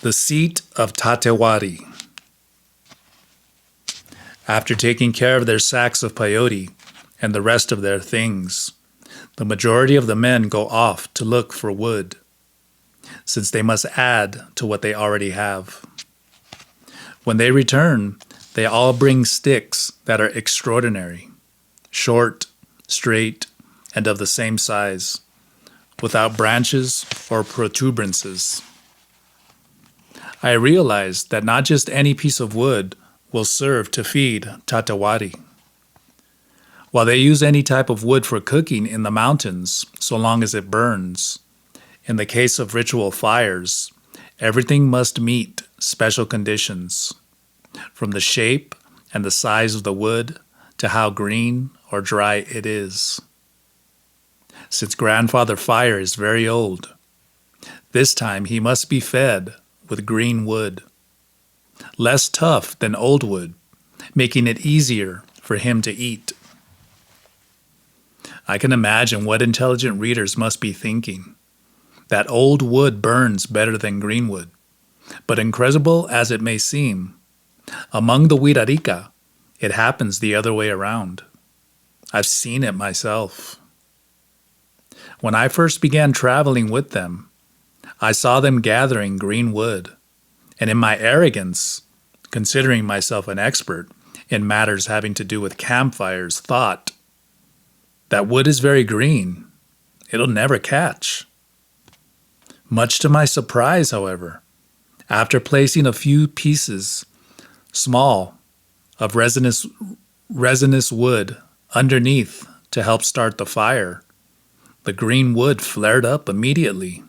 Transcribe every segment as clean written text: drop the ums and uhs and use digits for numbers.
The seat of Tatewari. After taking care of their sacks of peyote and the rest of their things, the majority of the men go off to look for wood, since they must add to what they already have. When they return, they all bring sticks that are extraordinary, short, straight, and of the same size, without branches or protuberances. I realized that not just any piece of wood will serve to feed Tatewari. While they use any type of wood for cooking in the mountains, so long as it burns, in the case of ritual fires, everything must meet special conditions, from the shape and the size of the wood to how green or dry it is. Since Grandfather Fire is very old, this time he must be fed with green wood, less tough than old wood, making it easier for him to eat. I can imagine what intelligent readers must be thinking. That old wood burns better than green wood. But incredible as it may seem, among the Wirarika, it happens the other way around. I've seen it myself. When I first began traveling with them, I saw them gathering green wood, and in my arrogance, considering myself an expert in matters having to do with campfires, thought, that wood is very green. It'll never catch. Much to my surprise, however, after placing a few pieces, small, of resinous wood underneath to help start the fire, the green wood flared up immediately.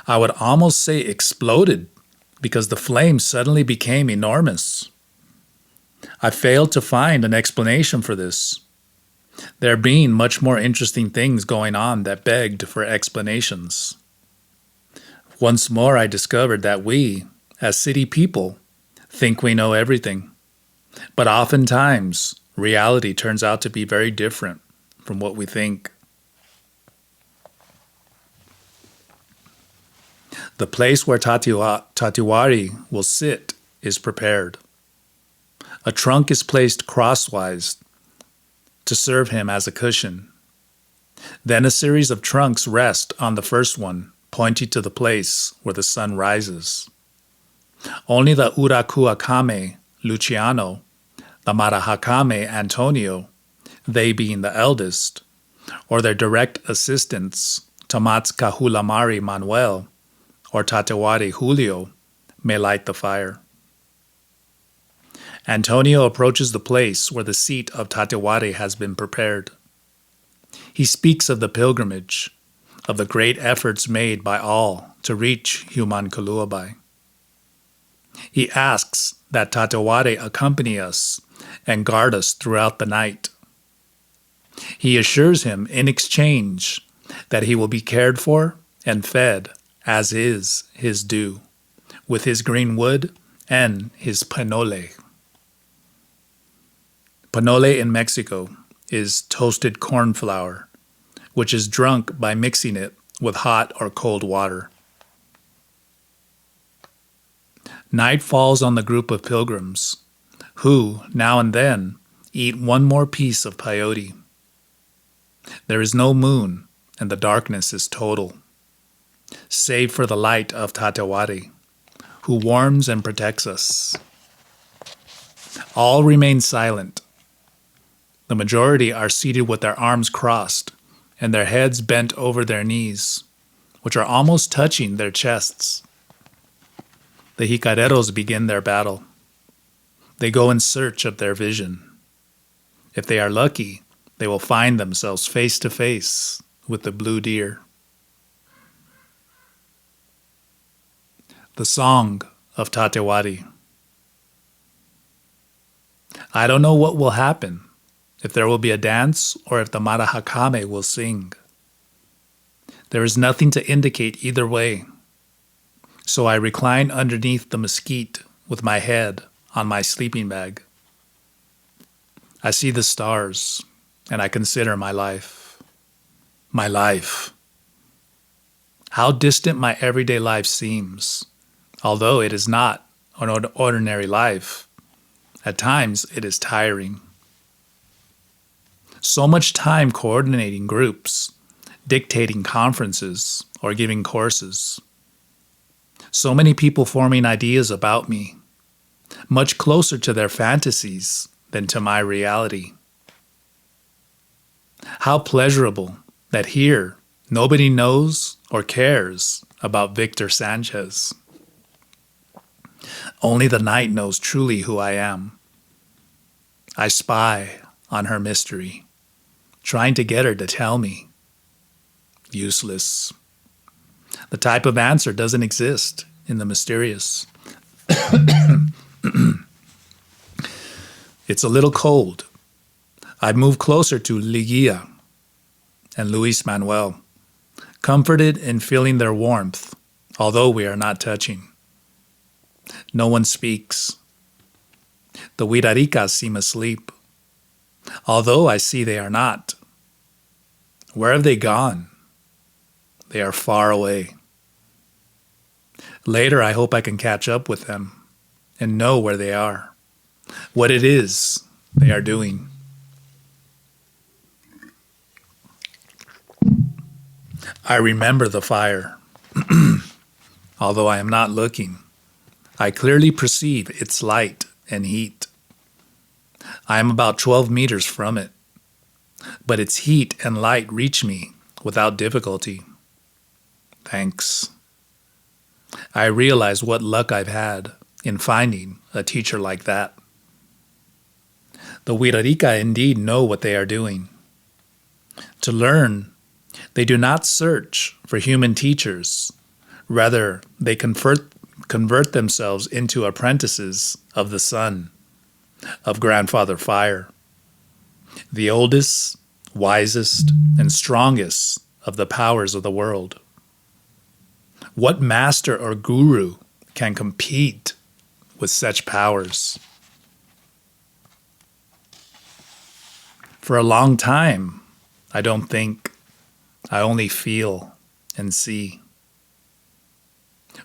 I would almost say exploded because the flame suddenly became enormous. I failed to find an explanation for this, there being much more interesting things going on that begged for explanations. Once more I discovered that we, as city people, think we know everything, but oftentimes reality turns out to be very different from what we think. The place where Tatewari will sit is prepared. A trunk is placed crosswise to serve him as a cushion. Then a series of trunks rest on the first one, pointing to the place where the sun rises. Only the Urakuakame, Luciano, the Marahakame, Antonio, they being the eldest, or their direct assistants, Tamat's Kahulamari Manuel, or Tatewari Julio, may light the fire. Antonio approaches the place where the seat of Tatewari has been prepared. He speaks of the pilgrimage, of the great efforts made by all to reach Humankuluabai. He asks that Tatewari accompany us and guard us throughout the night. He assures him in exchange that he will be cared for and fed as is his due, with his green wood and his panole. Panole in Mexico is toasted corn flour, which is drunk by mixing it with hot or cold water. Night falls on the group of pilgrims, who, now and then, eat one more piece of peyote. There is no moon, and the darkness is total, save for the light of Tatewari, who warms and protects us. All remain silent. The majority are seated with their arms crossed and their heads bent over their knees, which are almost touching their chests. The jicareros begin their battle. They go in search of their vision. If they are lucky, they will find themselves face to face with the blue deer. The Song of Tatewari. I don't know what will happen, if there will be a dance or if the Marahakame will sing. There is nothing to indicate either way, so I recline underneath the mesquite with my head on my sleeping bag. I see the stars, and I consider my life. My life. How distant my everyday life seems, although it is not an ordinary life. At times, it is tiring. So much time coordinating groups, dictating conferences, or giving courses. So many people forming ideas about me, much closer to their fantasies than to my reality. How pleasurable that here nobody knows or cares about Victor Sanchez. Only the night knows truly who I am. I spy on her mystery, trying to get her to tell me. Useless. The type of answer doesn't exist in the mysterious. It's a little cold. I move closer to Ligia and Luis Manuel, comforted in feeling their warmth, although we are not touching. No one speaks. The Huiraricas seem asleep, although I see they are not. Where have they gone? They are far away. Later, I hope I can catch up with them and know where they are, what it is they are doing. I remember the fire. Although I am not looking, I clearly perceive its light and heat. I am about 12 meters from it, but its heat and light reach me without difficulty. Thanks. I realize what luck I've had in finding a teacher like that. The Huirarica indeed know what they are doing. To learn, they do not search for human teachers. Rather, they convert themselves into apprentices of the sun, of Grandfather Fire, the oldest, wisest, and strongest of the powers of the world. What master or guru can compete with such powers? For a long time, I don't think, I only feel and see.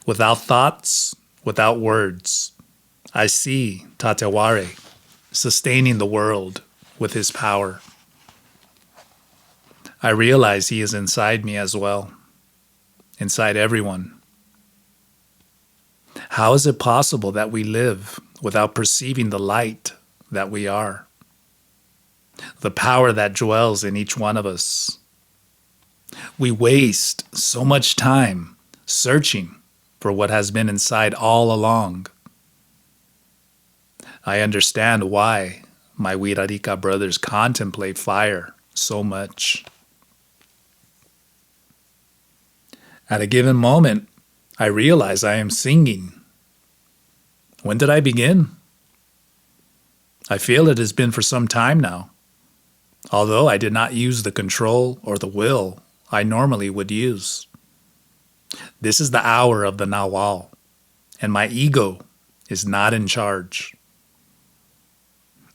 Without thoughts, without words, I see Tateware sustaining the world with his power. I realize he is inside me as well, inside everyone. How is it possible that we live without perceiving the light that we are? The power that dwells in each one of us. We waste so much time searching for what has been inside all along. I understand why my Huirarica brothers contemplate fire so much. At a given moment, I realize I am singing. When did I begin? I feel it has been for some time now, although I did not use the control or the will I normally would use. This is the hour of the Nawal, and my ego is not in charge.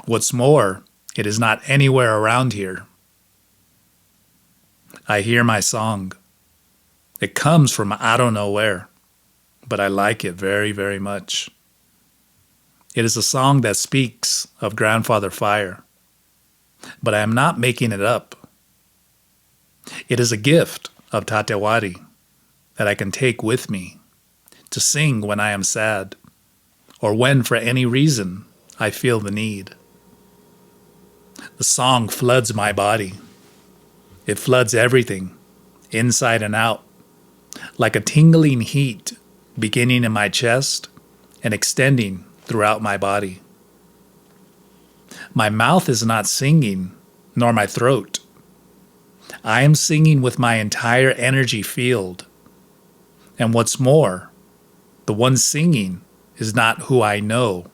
What's more, it is not anywhere around here. I hear my song. It comes from I don't know where, but I like it very, very much. It is a song that speaks of Grandfather Fire, but I am not making it up. It is a gift of Tatewari that I can take with me to sing when I am sad, or when for any reason I feel the need. The song floods my body. It floods everything, inside and out, like a tingling heat beginning in my chest and extending throughout my body. My mouth is not singing, nor my throat. I am singing with my entire energy field. And what's more, the one singing is not who I know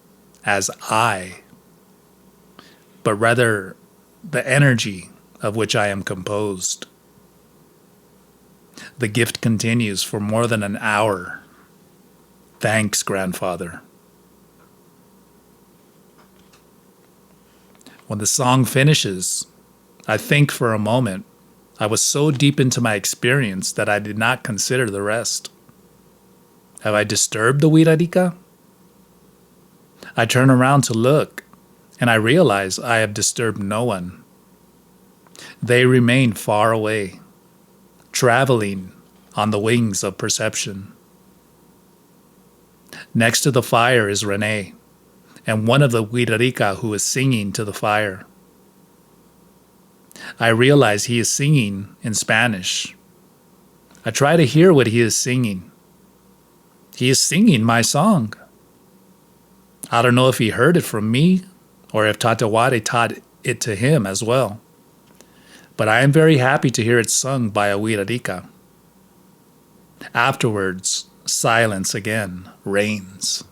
as I, but rather the energy of which I am composed. The gift continues for more than an hour. Thanks, Grandfather. When the song finishes, I think for a moment I was so deep into my experience that I did not consider the rest. Have I disturbed the Wirarika? I turn around to look, and I realize I have disturbed no one. They remain far away, traveling on the wings of perception. Next to the fire is Renee, and one of the Wirarika who is singing to the fire. I realize he is singing in Spanish. I try to hear what he is singing. He is singing my song. I don't know if he heard it from me or if Tateware taught it to him as well. But I am very happy to hear it sung by a Wirarika. Afterwards, silence again reigns.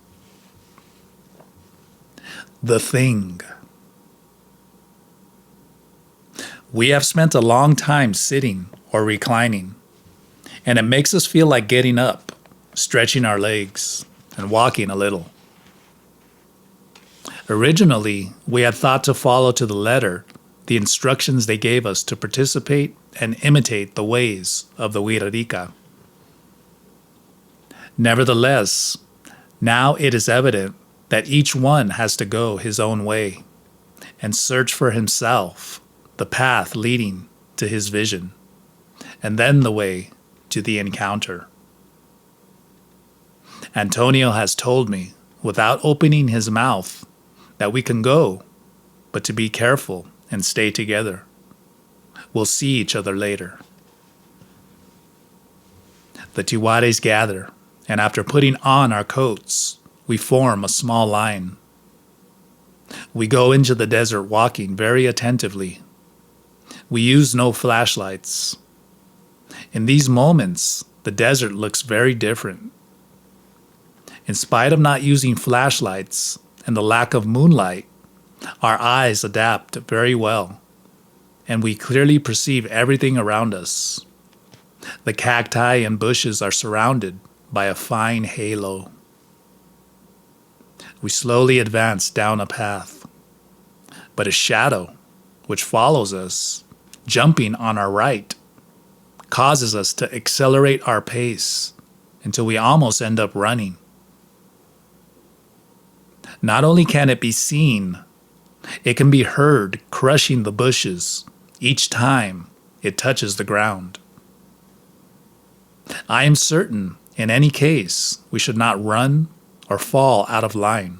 The Thing. We have spent a long time sitting or reclining, and it makes us feel like getting up, stretching our legs, and walking a little. Originally, we had thought to follow to the letter the instructions they gave us to participate and imitate the ways of the Wirarika. Nevertheless, now it is evident that each one has to go his own way and search for himself the path leading to his vision, and then the way to the encounter. Antonio has told me, without opening his mouth, that we can go, but to be careful and stay together. We'll see each other later. The Tiwares gather, and after putting on our coats, we form a small line. We go into the desert walking very attentively. We use no flashlights. In these moments, the desert looks very different. In spite of not using flashlights and the lack of moonlight, our eyes adapt very well, and we clearly perceive everything around us. The cacti and bushes are surrounded by a fine halo. We slowly advance down a path, but a shadow, which follows us, jumping on our right, causes us to accelerate our pace until we almost end up running. Not only can it be seen, it can be heard crushing the bushes each time it touches the ground. I am certain, in any case, we should not run or fall out of line.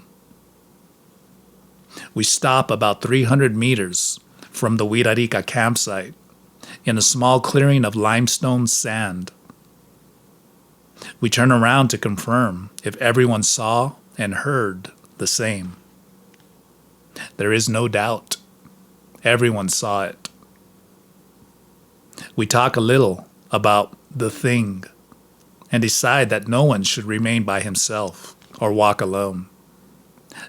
We stop about 300 meters from the Wirarika campsite in a small clearing of limestone sand. We turn around to confirm if everyone saw and heard the same. There is no doubt. Everyone saw it. We talk a little about the thing and decide that no one should remain by himself or walk alone,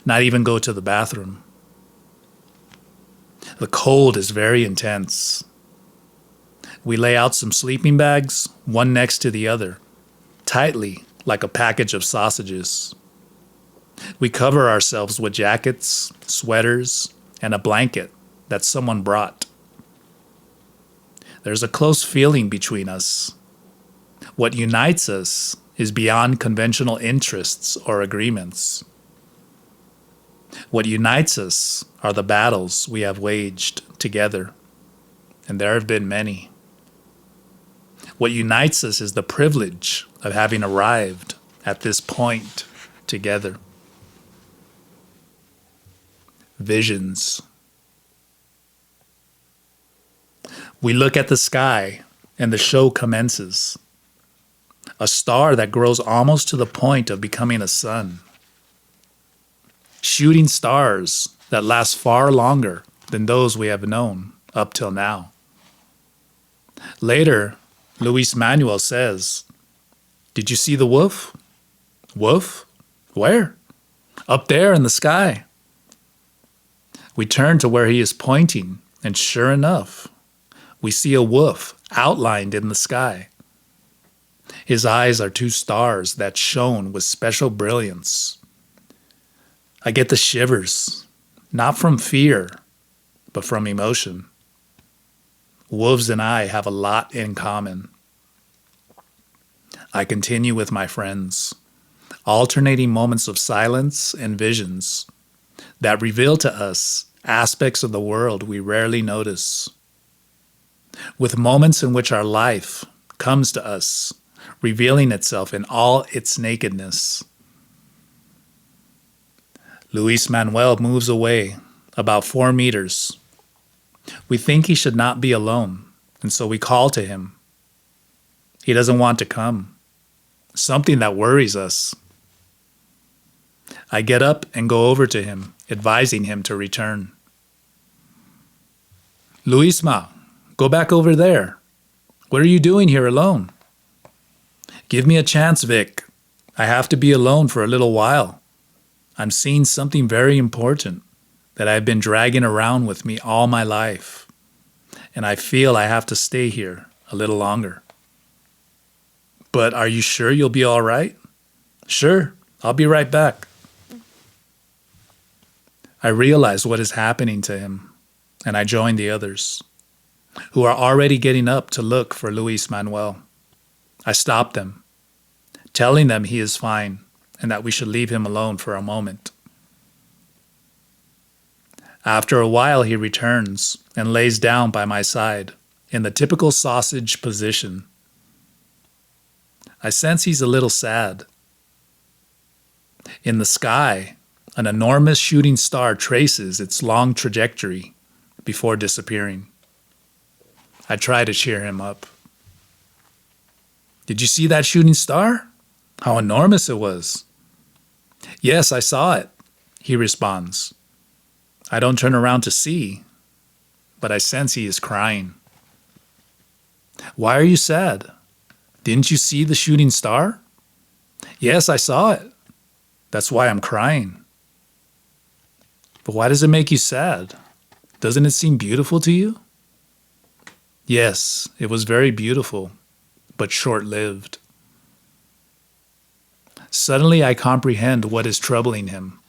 not even go to the bathroom. The cold is very intense. We lay out some sleeping bags, one next to the other, tightly like a package of sausages. We cover ourselves with jackets, sweaters, and a blanket that someone brought. There's a close feeling between us. What unites us is beyond conventional interests or agreements. What unites us are the battles we have waged together, and there have been many. What unites us is the privilege of having arrived at this point together. Visions. We look at the sky, and the show commences. A star that grows almost to the point of becoming a sun. Shooting stars that last far longer than those we have known up till now. Later, Luis Manuel says, "Did you see the wolf?" "Wolf? Where?" "Up there in the sky." We turn to where he is pointing, and sure enough, we see a wolf outlined in the sky. His eyes are two stars that shone with special brilliance. I get the shivers, not from fear, but from emotion. Wolves and I have a lot in common. I continue with my friends, alternating moments of silence and visions that reveal to us aspects of the world we rarely notice, with moments in which our life comes to us, revealing itself in all its nakedness. Luis Manuel moves away about 4 meters. We think he should not be alone, and so we call to him. He doesn't want to come, something that worries us. I get up and go over to him, advising him to return. Luisma, go back over there. What are you doing here alone? Give me a chance, Vic. I have to be alone for a little while. I'm seeing something very important that I've been dragging around with me all my life, and I feel I have to stay here a little longer. But are you sure you'll be all right? Sure, I'll be right back. I realize what is happening to him, and I join the others, who are already getting up to look for Luis Manuel. I stop them, telling them he is fine and that we should leave him alone for a moment. After a while, he returns and lays down by my side in the typical sausage position. I sense he's a little sad. In the sky, an enormous shooting star traces its long trajectory before disappearing. I try to cheer him up. Did you see that shooting star? How enormous it was. Yes, I saw it, he responds. I don't turn around to see, but I sense he is crying. Why are you sad? Didn't you see the shooting star? Yes, I saw it. That's why I'm crying. But why does it make you sad? Doesn't it seem beautiful to you? Yes, it was very beautiful, but short-lived. Suddenly I comprehend what is troubling him.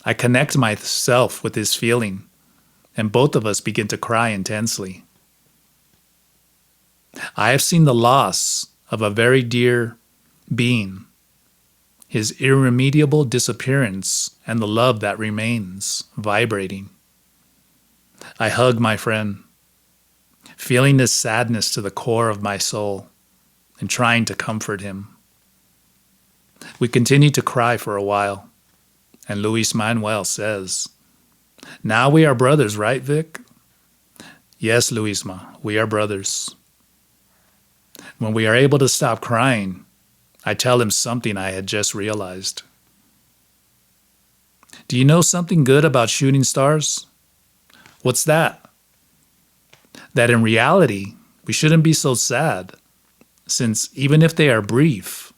I connect myself with his feeling, and both of us begin to cry intensely. I have seen the loss of a very dear being, his irremediable disappearance, and the love that remains vibrating. I hug my friend, feeling this sadness to the core of my soul and trying to comfort him. We continue to cry for a while, and Luis Manuel says, Now we are brothers, right, Vic? Yes, Luisma, we are brothers. When we are able to stop crying, I tell him something I had just realized. Do you know something good about shooting stars? What's that? That in reality, we shouldn't be so sad, since even if they are brief,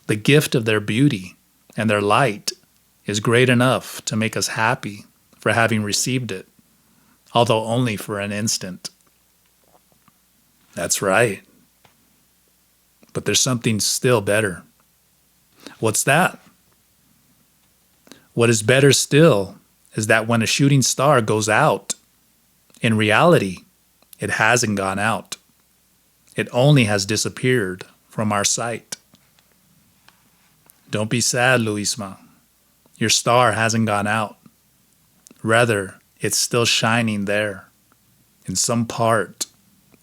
the gift of their beauty and their light is great enough to make us happy for having received it, although only for an instant. That's right. But there's something still better. What's that? What is better still is that when a shooting star goes out, in reality, it hasn't gone out. It only has disappeared from our sight. Don't be sad, Luisma. Your star hasn't gone out. Rather, it's still shining there, in some part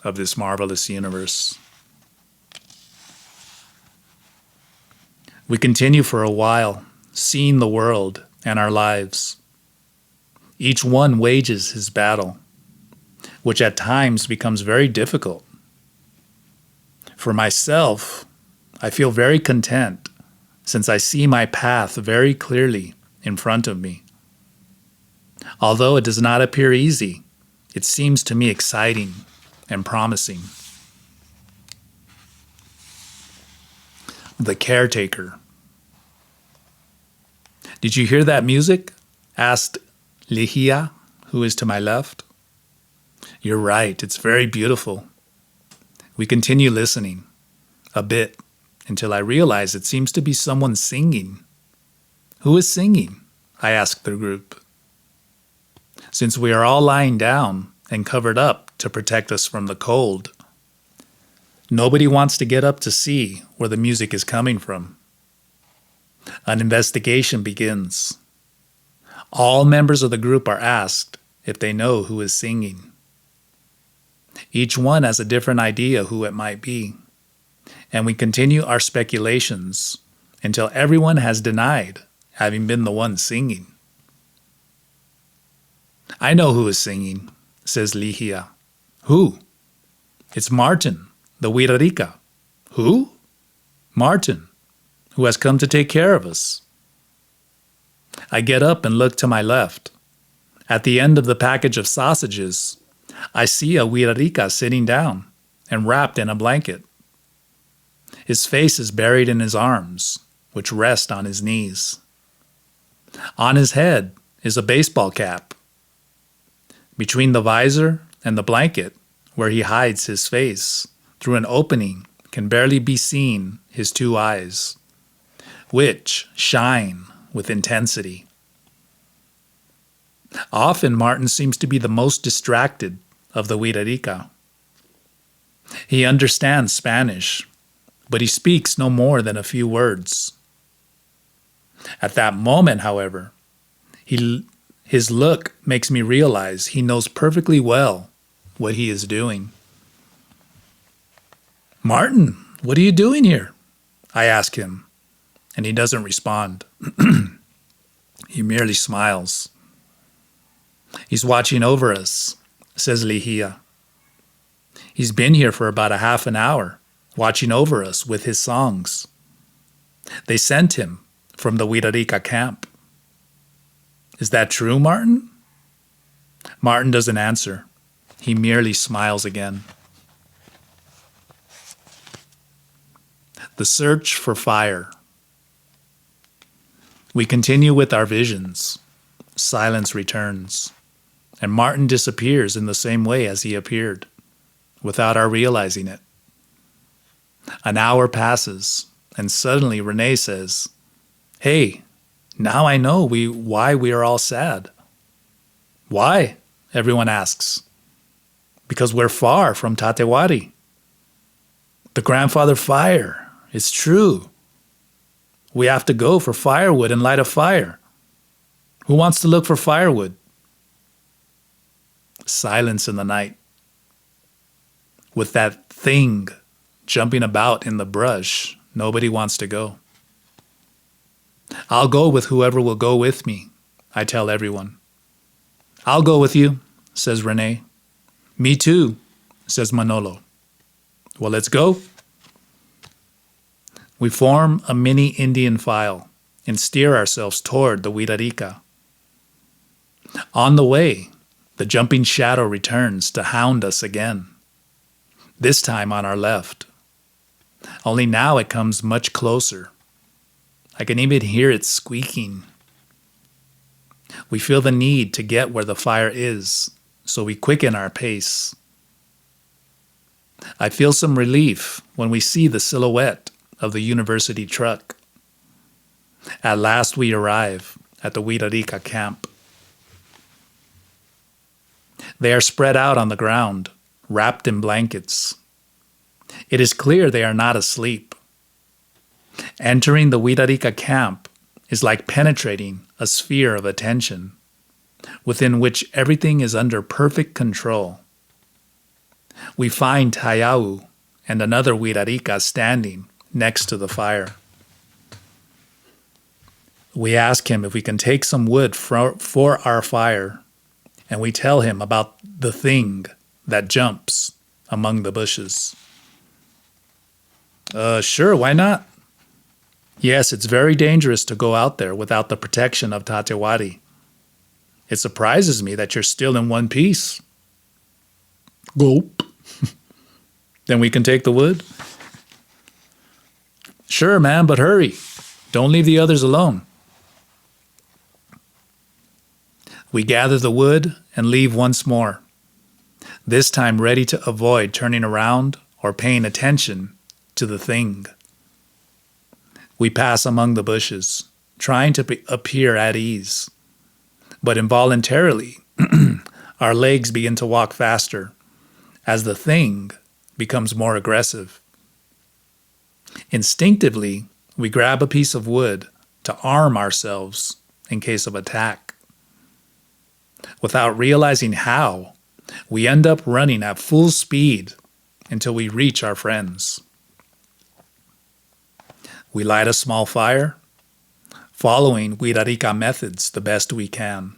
of this marvelous universe. We continue for a while, seeing the world and our lives. Each one wages his battle, which at times becomes very difficult. For myself, I feel very content since I see my path very clearly in front of me. Although it does not appear easy, it seems to me exciting and promising. The caretaker. Did you hear that music? Asked Ligia, who is to my left. You're right, it's very beautiful. We continue listening, a bit, until I realize it seems to be someone singing. Who is singing? I asked the group. Since we are all lying down, and covered up to protect us from the cold. Nobody wants to get up to see where the music is coming from. An investigation begins. All members of the group are asked if they know who is singing. Each one has a different idea who it might be, and we continue our speculations until everyone has denied having been the one singing. I know who is singing, says Ligia. Who? It's Martin, the Wirarica. Who? Martin, who has come to take care of us. I get up and look to my left. At the end of the package of sausages, I see a Wirarica sitting down and wrapped in a blanket. His face is buried in his arms, which rest on his knees. On his head is a baseball cap. Between the visor and the blanket, where he hides his face, through an opening can barely be seen his two eyes, which shine with intensity. Often Martin seems to be the most distracted of the Wirarica. He understands Spanish, but he speaks no more than a few words. At that moment, however, his look makes me realize he knows perfectly well what he is doing. Martin, what are you doing here? I ask him, and he doesn't respond. He merely smiles. He's watching over us, says Ligia. He's been here for about a half an hour, watching over us with his songs. They sent him from the Wirarica camp. Is that true, Martin? Martin doesn't answer. He merely smiles again. The search for fire. We continue with our visions. Silence returns, and Martin disappears in the same way as he appeared, without our realizing it. An hour passes, and suddenly Renee says, "Hey, now I know why we are all sad." Why? Everyone asks. Because we're far from Tatewari. The grandfather fire. It's true. We have to go for firewood and light a fire. Who wants to look for firewood? Silence in the night. With that thing jumping about in the brush, nobody wants to go. I'll go with whoever will go with me, I tell everyone. I'll go with you, says Renee. Me too, says Manolo. Well, let's go. We form a mini Indian file and steer ourselves toward the Wirarica. On the way, the jumping shadow returns to hound us again, this time on our left. Only now it comes much closer. I can even hear it squeaking. We feel the need to get where the fire is, so we quicken our pace. I feel some relief when we see the silhouette of the university truck. At last we arrive at the Wirarica camp. They are spread out on the ground, wrapped in blankets. It is clear they are not asleep. Entering the Wirarica camp is like penetrating a sphere of attention, within which everything is under perfect control. We find Tayau and another Wirarica standing next to the fire. We ask him if we can take some wood for our fire, and we tell him about the thing that jumps among the bushes. Sure, why not? Yes, it's very dangerous to go out there without the protection of Tatewari. It surprises me that you're still in one piece. Gulp. Then we can take the wood? Sure, man, but hurry. Don't leave the others alone. We gather the wood and leave once more, this time ready to avoid turning around or paying attention to the thing. We pass among the bushes, trying to appear at ease, but involuntarily, Our legs begin to walk faster as the thing becomes more aggressive. Instinctively, we grab a piece of wood to arm ourselves in case of attack. Without realizing how, we end up running at full speed until we reach our friends. We light a small fire, following Wirarika methods the best we can.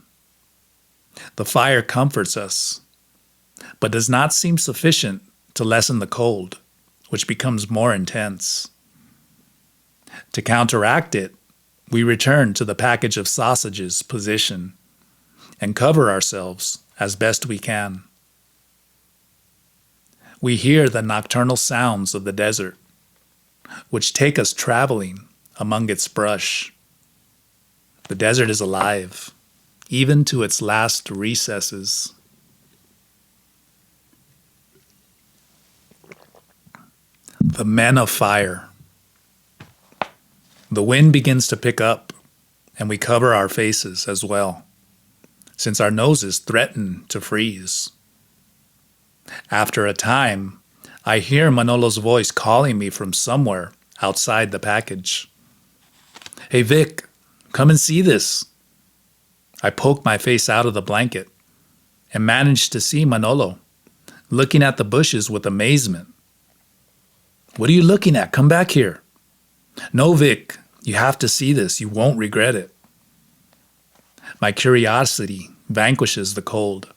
The fire comforts us, but does not seem sufficient to lessen the cold, which becomes more intense. To counteract it, we return to the package of sausages position and cover ourselves as best we can. We hear the nocturnal sounds of the desert, which take us traveling among its brush. The desert is alive, even to its last recesses. The Men of Fire. The wind begins to pick up, and we cover our faces as well, since our noses threaten to freeze. After a time, I hear Manolo's voice calling me from somewhere outside the package. "Hey Vic, come and see this." I poke my face out of the blanket and manage to see Manolo looking at the bushes with amazement. "What are you looking at? Come back here." "No, Vic, you have to see this. You won't regret it." My curiosity vanquishes the cold.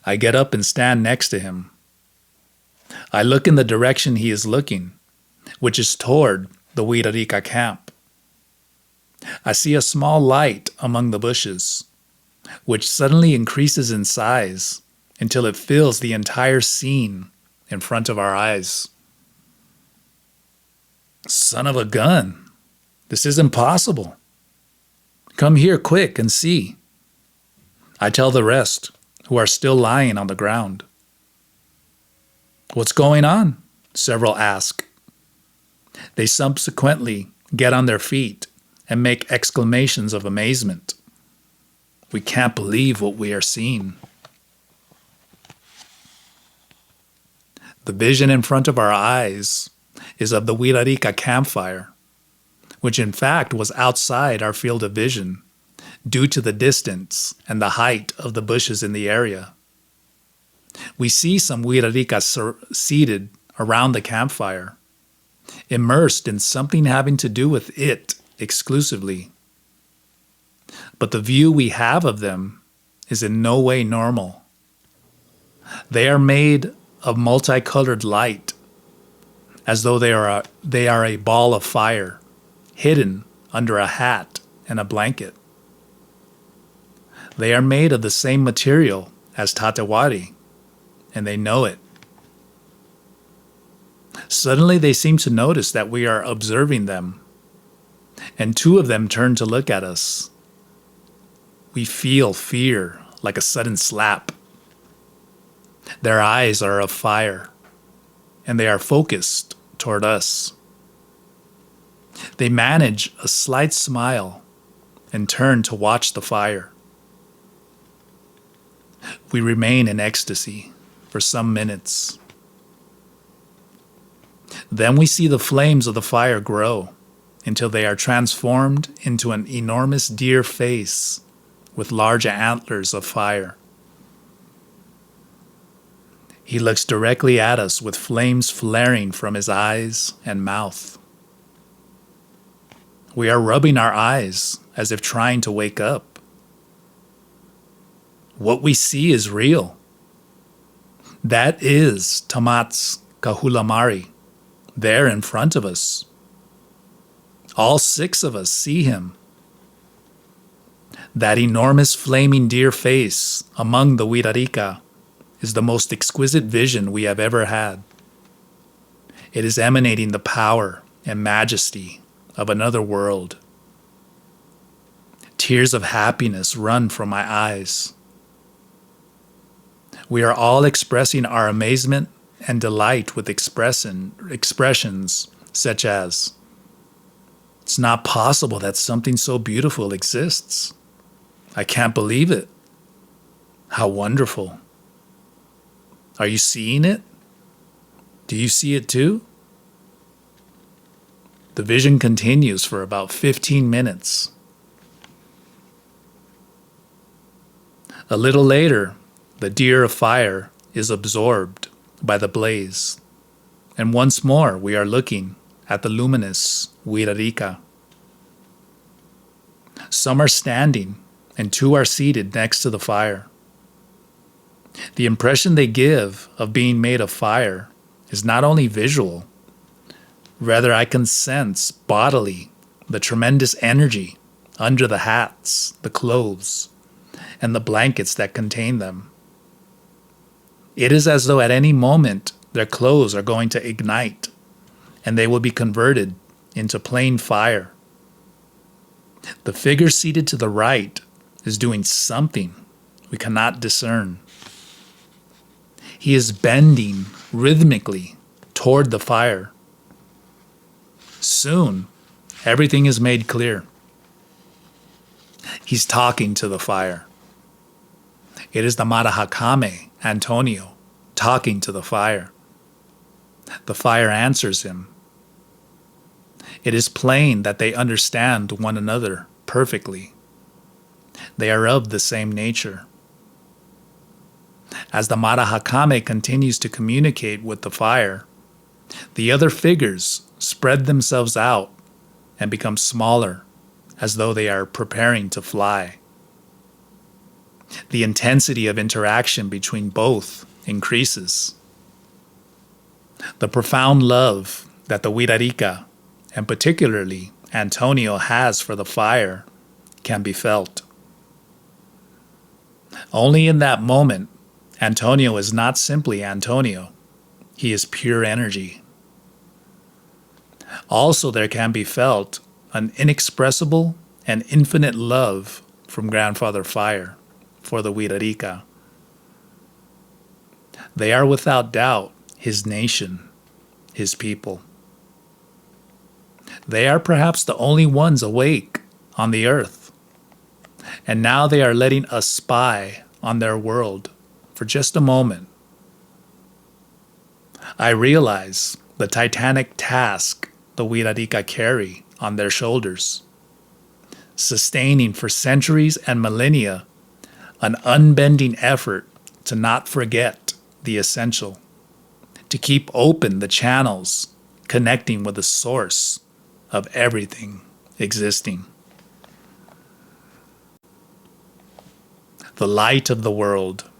I get up and stand next to him. I look in the direction he is looking, which is toward the Wirarika camp. I see a small light among the bushes, which suddenly increases in size until it fills the entire scene in front of our eyes. Son of a gun! This is impossible. Come here quick and see. I tell the rest, who are still lying on the ground. What's going on? Several ask. They subsequently get on their feet and make exclamations of amazement. We can't believe what we are seeing. The vision in front of our eyes is of the Wirarika campfire, which in fact was outside our field of vision due to the distance and the height of the bushes in the area. We see some Wirarika seated around the campfire, immersed in something having to do with it exclusively. But the view we have of them is in no way normal. They are made of multicolored light, as though they are a ball of fire hidden under a hat and a blanket. They are made of the same material as Tatewari, and they know it. Suddenly they seem to notice that we are observing them, and two of them turn to look at us. We feel fear like a sudden slap. Their eyes are of fire, and they are focused toward us. They manage a slight smile and turn to watch the fire. We remain in ecstasy for some minutes. Then we see the flames of the fire grow until they are transformed into an enormous deer face with large antlers of fire. He looks directly at us with flames flaring from his eyes and mouth. We are rubbing our eyes as if trying to wake up. What we see is real. That is Tamat's Kahulamari, there in front of us. All 6 of us see him. That enormous flaming deer face among the Wirarika is the most exquisite vision we have ever had. It is emanating the power and majesty of another world. Tears of happiness run from my eyes. We are all expressing our amazement and delight with expressions such as, "It's not possible that something so beautiful exists. I can't believe it. How wonderful. Are you seeing it? Do you see it too? The vision continues for about 15 minutes. A little later, the deer of fire is absorbed by the blaze, and once more we are looking at the luminous Wirarika. Some are standing, and 2 are seated next to the fire. The impression they give of being made of fire is not only visual, rather I can sense bodily the tremendous energy under the hats, the clothes, and the blankets that contain them. It is as though at any moment their clothes are going to ignite, and they will be converted into plain fire. The figure seated to the right is doing something we cannot discern. He is bending rhythmically toward the fire. Soon, everything is made clear. He's talking to the fire. It is the Marahakame, Antonio, talking to the fire. The fire answers him. It is plain that they understand one another perfectly. They are of the same nature. As the Marahakame continues to communicate with the fire, the other figures spread themselves out and become smaller, as though they are preparing to fly. The intensity of interaction between both increases. The profound love that the Wirarika, and particularly Antonio, has for the fire can be felt. Only in that moment, Antonio is not simply Antonio. He is pure energy. Also, there can be felt an inexpressible and infinite love from Grandfather Fire for the Wirarika. They are without doubt his nation, his people. They are perhaps the only ones awake on the earth. And now they are letting us spy on their world for just a moment. I realize the titanic task the Wirarika carry on their shoulders, sustaining for centuries and millennia an unbending effort to not forget the essential, to keep open the channels connecting with the source of everything existing. The light of the world.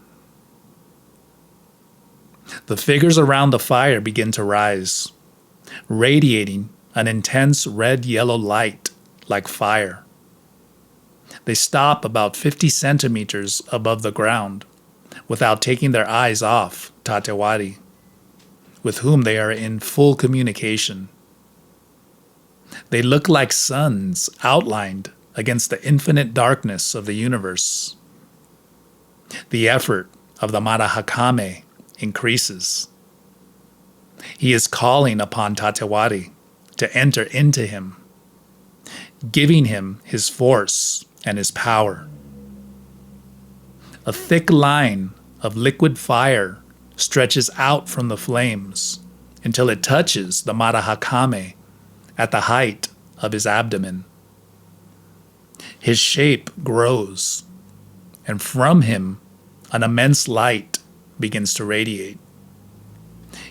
The figures around the fire begin to rise, radiating an intense red-yellow light like fire. They stop about 50 centimeters above the ground without taking their eyes off Tatewari, with whom they are in full communication. They look like suns outlined against the infinite darkness of the universe. The effort of the Marahakame increases. He is calling upon Tatewari to enter into him, giving him his force and his power. A thick line of liquid fire stretches out from the flames until it touches the Marahakame at the height of his abdomen. His shape grows, and from him an immense light begins to radiate.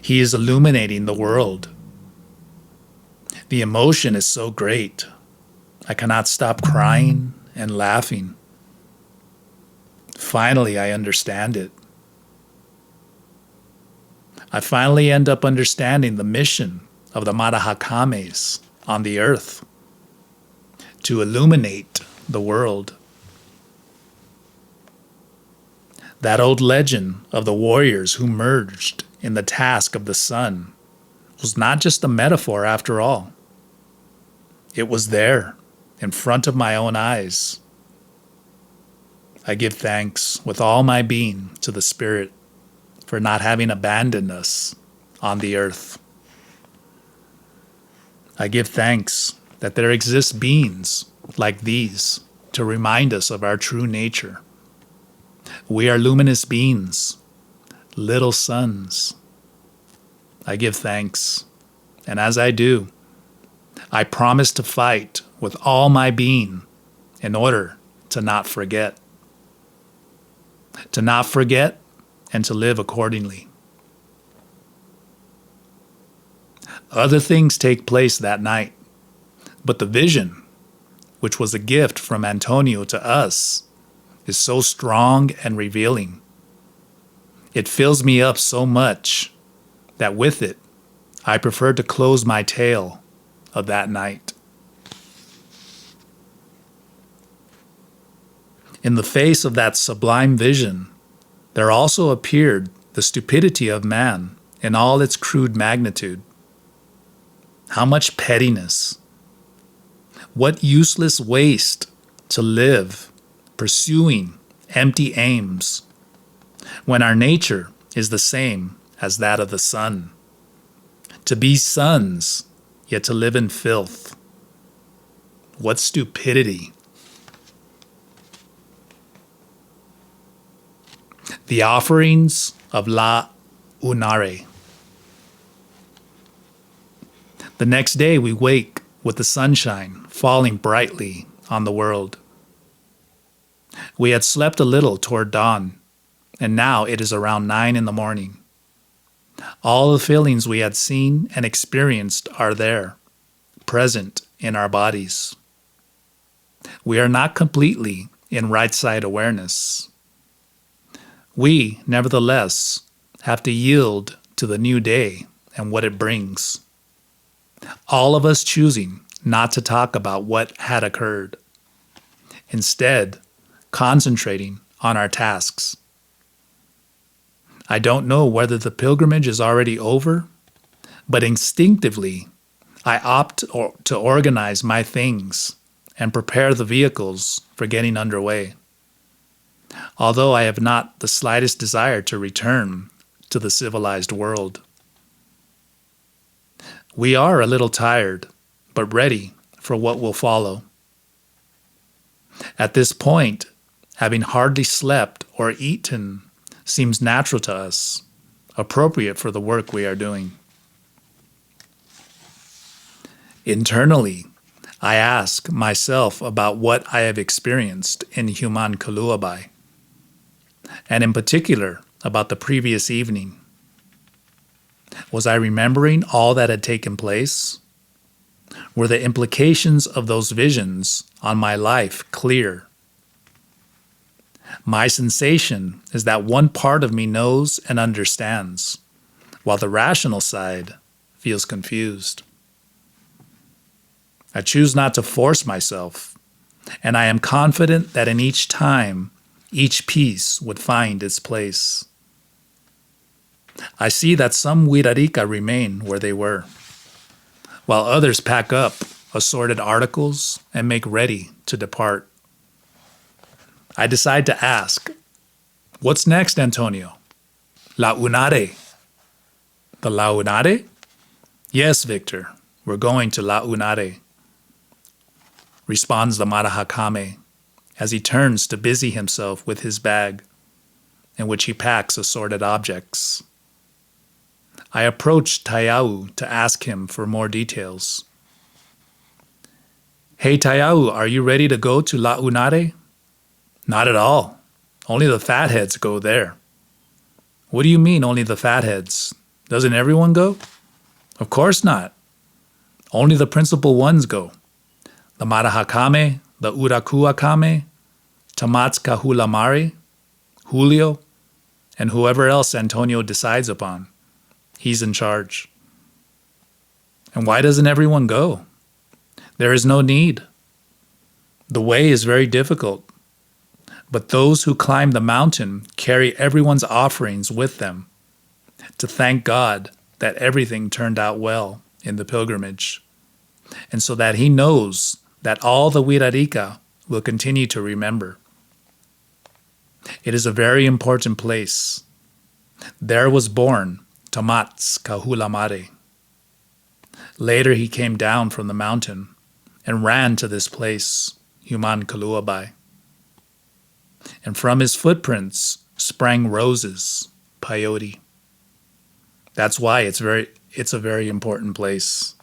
He is illuminating the world. The emotion is so great, I cannot stop crying and laughing. Finally, I understand it. I finally end up understanding the mission of the Marahakames on the earth, to illuminate the world. That old legend of the warriors who merged in the task of the sun was not just a metaphor after all. It was there, in front of my own eyes. I give thanks with all my being to the Spirit for not having abandoned us on the earth. I give thanks that there exist beings like these to remind us of our true nature. We are luminous beings, little suns. I give thanks, and as I do, I promise to fight with all my being in order to not forget. To not forget and to live accordingly. Other things take place that night, but the vision, which was a gift from Antonio to us, is so strong and revealing. It fills me up so much that with it, I prefer to close my tale of that night. In the face of that sublime vision, there also appeared the stupidity of man in all its crude magnitude. How much pettiness! What useless waste to live pursuing empty aims when our nature is the same as that of the sun. To be sons, yet to live in filth. What stupidity! The offerings of La Unare. The next day we wake with the sunshine falling brightly on the world. We had slept a little toward dawn, and now it is around 9 in the morning. All the feelings we had seen and experienced are there, present in our bodies. We are not completely in right side awareness. We, nevertheless, have to yield to the new day and what it brings. All of us choosing not to talk about what had occurred. Instead, concentrating on our tasks. I don't know whether the pilgrimage is already over, but instinctively, I opt to organize my things and prepare the vehicles for getting underway. Although I have not the slightest desire to return to the civilized world. We are a little tired, but ready for what will follow. At this point, having hardly slept or eaten seems natural to us, appropriate for the work we are doing. Internally, I ask myself about what I have experienced in Ginnunga-Greg, and in particular about the previous evening. Was I remembering all that had taken place? Were the implications of those visions on my life clear? My sensation is that one part of me knows and understands, while the rational side feels confused. I choose not to force myself, and I am confident that in each time, each piece would find its place. I see that some Wirarika remain where they were, while others pack up assorted articles and make ready to depart. I decide to ask, what's next, Antonio? La Unare. The La Unare? Yes, Victor, we're going to La Unare, responds the Marahakame as he turns to busy himself with his bag, in which he packs assorted objects. I approach Tayau to ask him for more details. Hey Tayau, are you ready to go to La Unare? Not at all. Only the fatheads go there. What do you mean only the fatheads? Doesn't everyone go? Of course not. Only the principal ones go. The Marahakame, the Urakuakame, Tamatskahulamare, Julio, and whoever else Antonio decides upon. He's in charge. And why doesn't everyone go? There is no need. The way is very difficult, but those who climb the mountain carry everyone's offerings with them to thank God that everything turned out well in the pilgrimage, and so that he knows that all the Wirarika will continue to remember. It is a very important place. There was born Tamatskahulamare. Later he came down from the mountain and ran to this place, Ginnunga-Greg. and from his footprints sprang roses, peyote. That's why it's a very important place.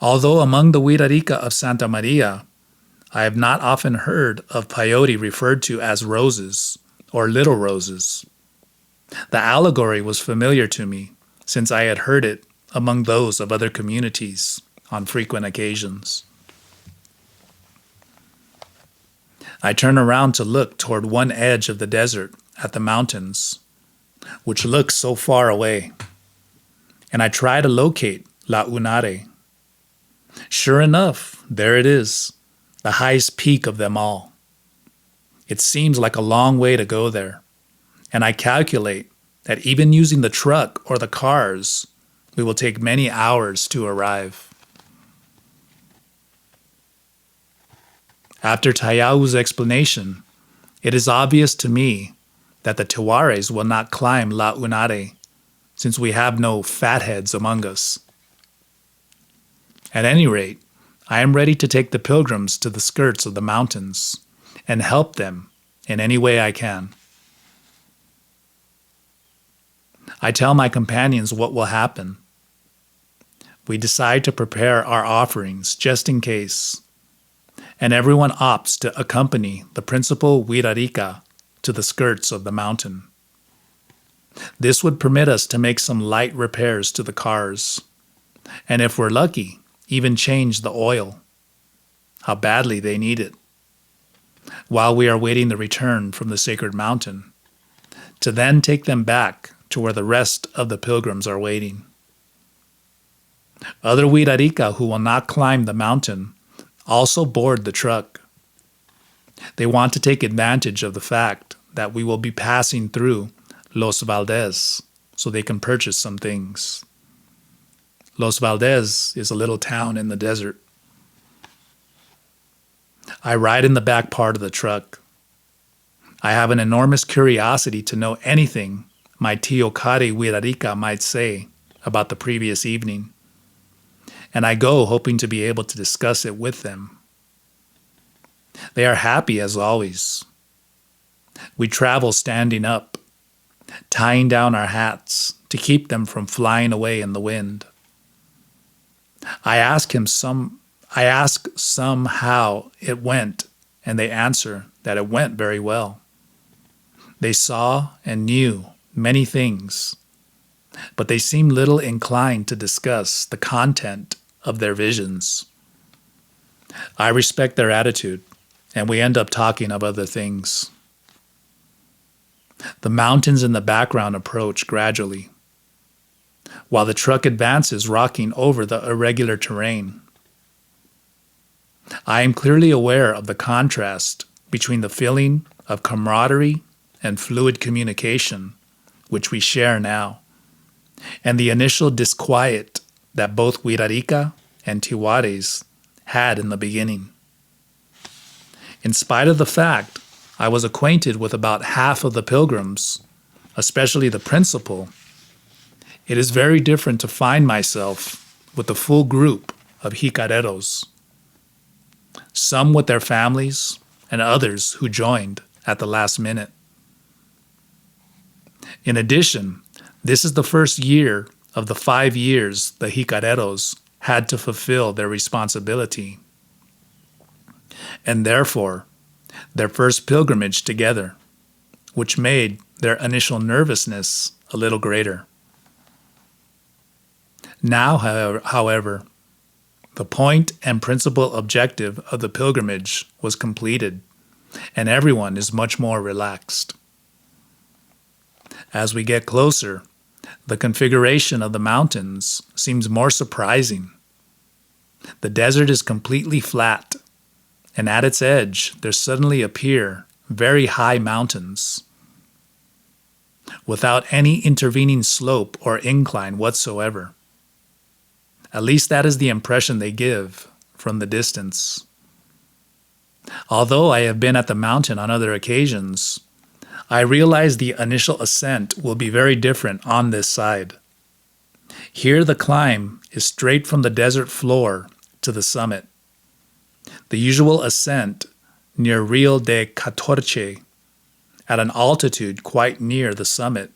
Although among the Wirarica of Santa Maria, I have not often heard of peyote referred to as roses or little roses. The allegory was familiar to me since I had heard it among those of other communities on frequent occasions. I turn around to look toward one edge of the desert at the mountains, which looks so far away, and I try to locate La Unare. Sure enough, there it is, the highest peak of them all. It seems like a long way to go there, and I calculate that even using the truck or the cars, we will take many hours to arrive. After Tayau's explanation, it is obvious to me that the Tiwares will not climb La Unare, since we have no fatheads among us. At any rate, I am ready to take the pilgrims to the skirts of the mountains and help them in any way I can. I tell my companions what will happen. We decide to prepare our offerings just in case, and everyone opts to accompany the principal Wirarica to the skirts of the mountain. This would permit us to make some light repairs to the cars, and if we're lucky, even change the oil. How badly they need it. While we are waiting the return from the sacred mountain, to then take them back to where the rest of the pilgrims are waiting. Other Wirarica who will not climb the mountain also board the truck. They want to take advantage of the fact that we will be passing through Los Valdez so they can purchase some things. Los Valdez is a little town in the desert. I ride in the back part of the truck. I have an enormous curiosity to know anything my Tio Kari Wirarica might say about the previous evening, and I go hoping to be able to discuss it with them. They are happy as always. We travel standing up, tying down our hats to keep them from flying away in the wind. I ask some how it went, and they answer that it went very well. They saw and knew many things, but they seem little inclined to discuss the content of their visions. I respect their attitude, and we end up talking of other things. The mountains in the background approach gradually, while the truck advances rocking over the irregular terrain. I am clearly aware of the contrast between the feeling of camaraderie and fluid communication which we share now, and the initial disquiet that both Wirarica and Tiwares had in the beginning. In spite of the fact I was acquainted with about half of the pilgrims, especially the principal, it is very different to find myself with the full group of jicareros, some with their families and others who joined at the last minute. In addition, this is the first year of the 5 years the jicareros had to fulfill their responsibility, and therefore their first pilgrimage together, which made their initial nervousness a little greater. Now, however, the point and principal objective of the pilgrimage was completed, and everyone is much more relaxed. As we get closer, the configuration of the mountains seems more surprising. The desert is completely flat, and at its edge there suddenly appear very high mountains, without any intervening slope or incline whatsoever. At least that is the impression they give from the distance. Although I have been at the mountain on other occasions, I realize the initial ascent will be very different on this side. Here the climb is straight from the desert floor to the summit. The usual ascent near Rio de Catorce, at an altitude quite near the summit,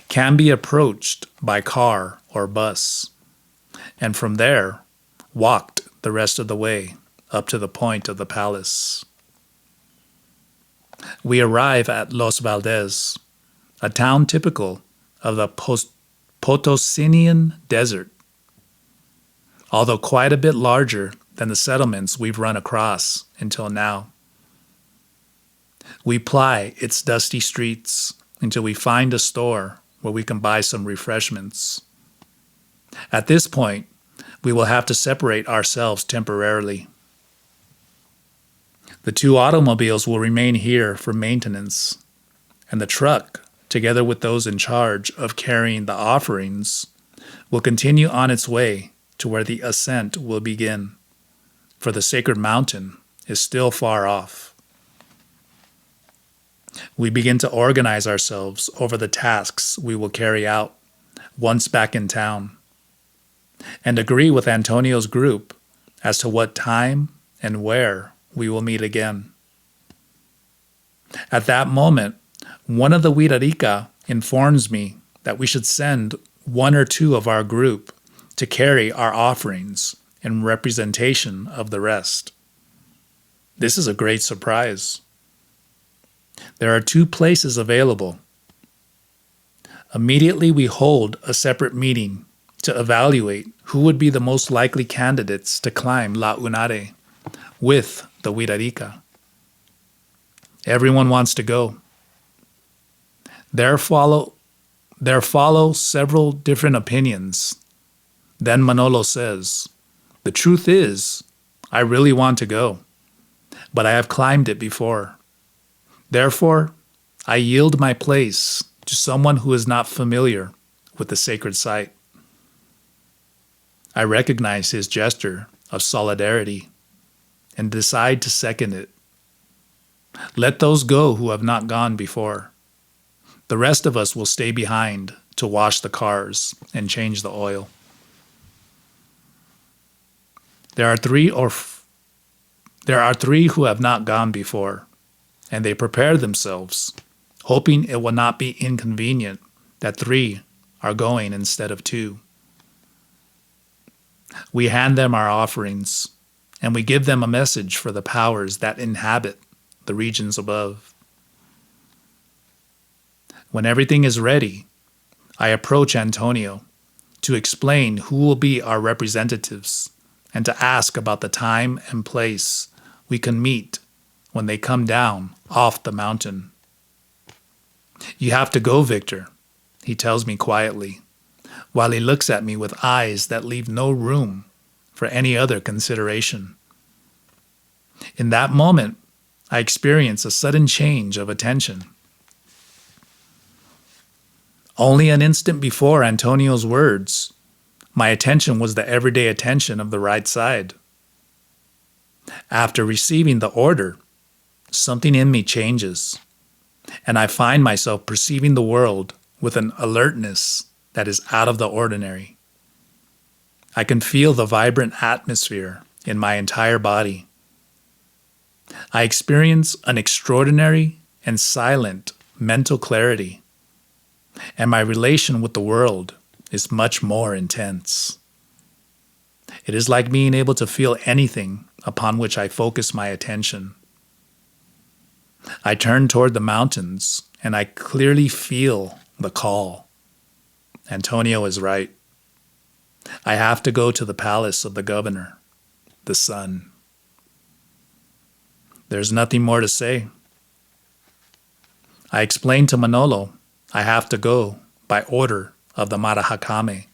can be approached by car or bus, and from there walked the rest of the way up to the point of the palace. We arrive at Los Valdez, a town typical of the Potosinian Desert, although quite a bit larger than the settlements we've run across until now. We ply its dusty streets until we find a store where we can buy some refreshments. At this point, we will have to separate ourselves temporarily. The 2 automobiles will remain here for maintenance, and the truck, together with those in charge of carrying the offerings, will continue on its way to where the ascent will begin, for the sacred mountain is still far off. We begin to organize ourselves over the tasks we will carry out once back in town, and agree with Antonio's group as to what time and where we will meet again. At that moment, one of the Wirarica informs me that we should send 1 or 2 of our group to carry our offerings in representation of the rest. This is a great surprise. There are 2 places available. Immediately we hold a separate meeting to evaluate who would be the most likely candidates to climb La Unare with the Wirarica. Everyone wants to go. There follow several different opinions. Then Manolo says, "The truth is, I really want to go, but I have climbed it before. Therefore, I yield my place to someone who is not familiar with the sacred site." I recognize his gesture of solidarity and decide to second it. Let those go who have not gone before. The rest of us will stay behind to wash the cars and change the oil. There are three who have not gone before, and they prepare themselves, hoping it will not be inconvenient that 3 are going instead of 2. We hand them our offerings, and we give them a message for the powers that inhabit the regions above. When everything is ready, I approach Antonio to explain who will be our representatives and to ask about the time and place we can meet when they come down off the mountain. "You have to go, Victor," he tells me quietly, while he looks at me with eyes that leave no room for any other consideration. In that moment, I experience a sudden change of attention. Only an instant before Antonio's words, my attention was the everyday attention of the right side. After receiving the order, something in me changes, and I find myself perceiving the world with an alertness that is out of the ordinary. I can feel the vibrant atmosphere in my entire body. I experience an extraordinary and silent mental clarity, and my relation with the world is much more intense. It is like being able to feel anything upon which I focus my attention. I turn toward the mountains, and I clearly feel the call. Antonio is right. I have to go to the palace of the governor, the sun. There's nothing more to say. I explain to Manolo I have to go by order of the Marahakame.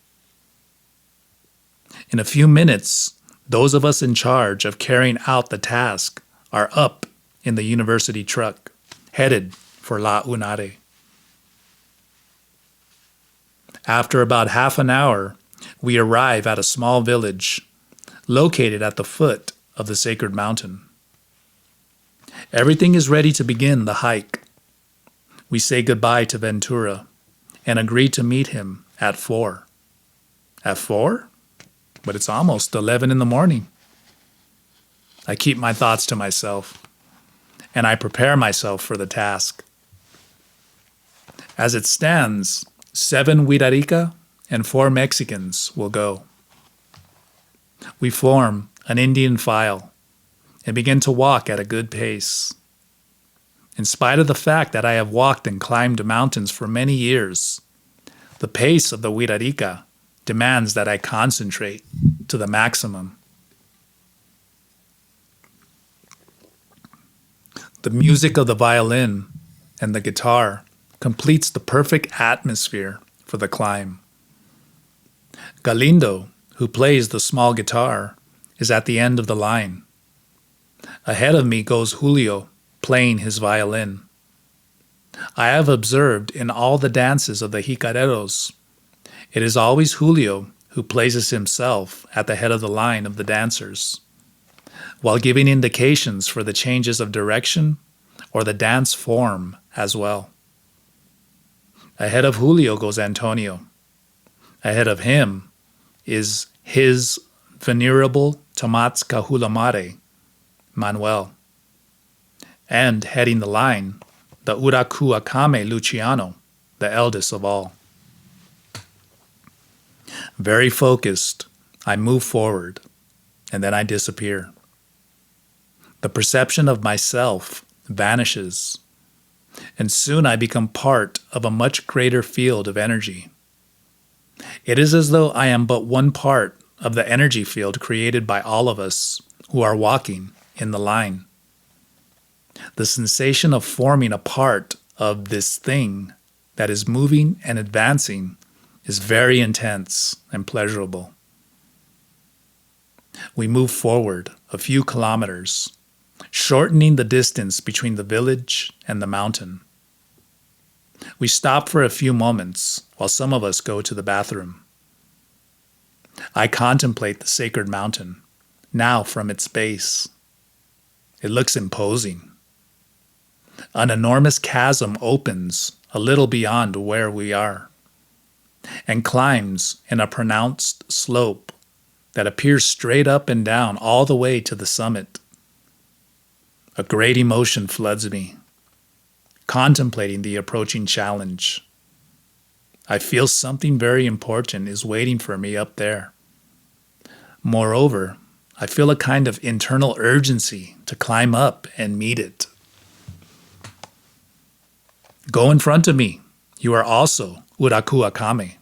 In a few minutes, those of us in charge of carrying out the task are up in the university truck, headed for La Unare. After about half an hour, we arrive at a small village located at the foot of the sacred mountain. Everything is ready to begin the hike. We say goodbye to Ventura and agree to meet him at 4. At 4? But it's almost 11 in the morning. I keep my thoughts to myself. and I prepare myself for the task. As it stands, 7 Huirarica and 4 Mexicans will go. We form an Indian file and begin to walk at a good pace. In spite of the fact that I have walked and climbed mountains for many years, the pace of the Huirarica demands that I concentrate to the maximum. The music of the violin and the guitar completes the perfect atmosphere for the climb. Galindo, who plays the small guitar, is at the end of the line. Ahead of me goes Julio, playing his violin. I have observed in all the dances of the jicareros, it is always Julio who places himself at the head of the line of the dancers, while giving indications for the changes of direction or the dance form as well. Ahead of Julio goes Antonio. Ahead of him is his venerable Tomats Kahulamare, Manuel. And heading the line, the Uraku Akame Luciano, the eldest of all. Very focused, I move forward, and then I disappear. The perception of myself vanishes, and soon I become part of a much greater field of energy. It is as though I am but one part of the energy field created by all of us who are walking in the line. The sensation of forming a part of this thing that is moving and advancing is very intense and pleasurable. We move forward a few kilometers, shortening the distance between the village and the mountain. We stop for a few moments while some of us go to the bathroom. I contemplate the sacred mountain, now from its base. It looks imposing. An enormous chasm opens a little beyond where we are and climbs in a pronounced slope that appears straight up and down all the way to the summit. A great emotion floods me, contemplating the approaching challenge. I feel something very important is waiting for me up there. Moreover, I feel a kind of internal urgency to climb up and meet it. Go in front of me. You are also Uraku Akame.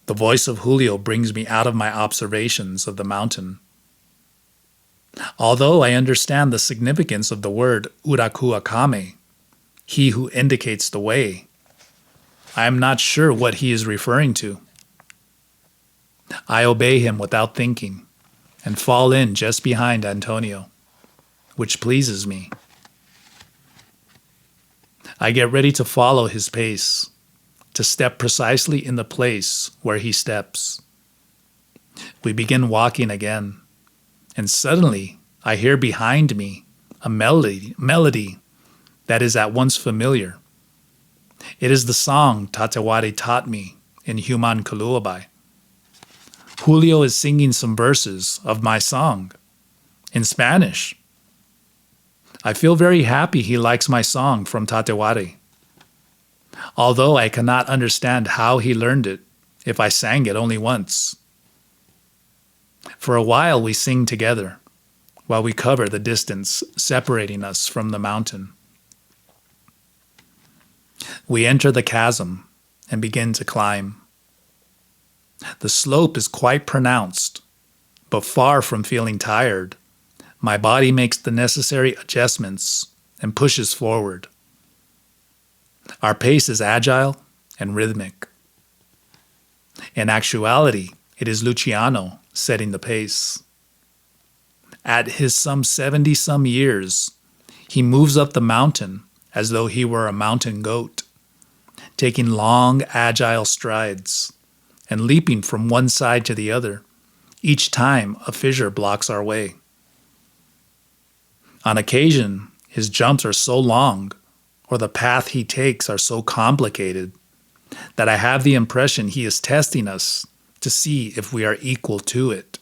The voice of Julio brings me out of my observations of the mountain. Although I understand the significance of the word Uraku Akame, he who indicates the way, I am not sure what he is referring to. I obey him without thinking and fall in just behind Antonio, which pleases me. I get ready to follow his pace, to step precisely in the place where he steps. We begin walking again, and suddenly I hear behind me a melody that is at once familiar. It is the song Tatewari taught me in Human Kuluabai. Julio is singing some verses of my song in Spanish. I feel very happy he likes my song from Tatewari, although I cannot understand how he learned it if I sang it only once. For a while we sing together, while we cover the distance separating us from the mountain. We enter the chasm and begin to climb. The slope is quite pronounced, but far from feeling tired, my body makes the necessary adjustments and pushes forward. Our pace is agile and rhythmic. In actuality, it is Luciano setting the pace. At his some 70-some years, he moves up the mountain as though he were a mountain goat, taking long, agile strides and leaping from one side to the other each time a fissure blocks our way. On occasion, his jumps are so long, or the path he takes are so complicated, that I have the impression he is testing us to see if we are equal to it.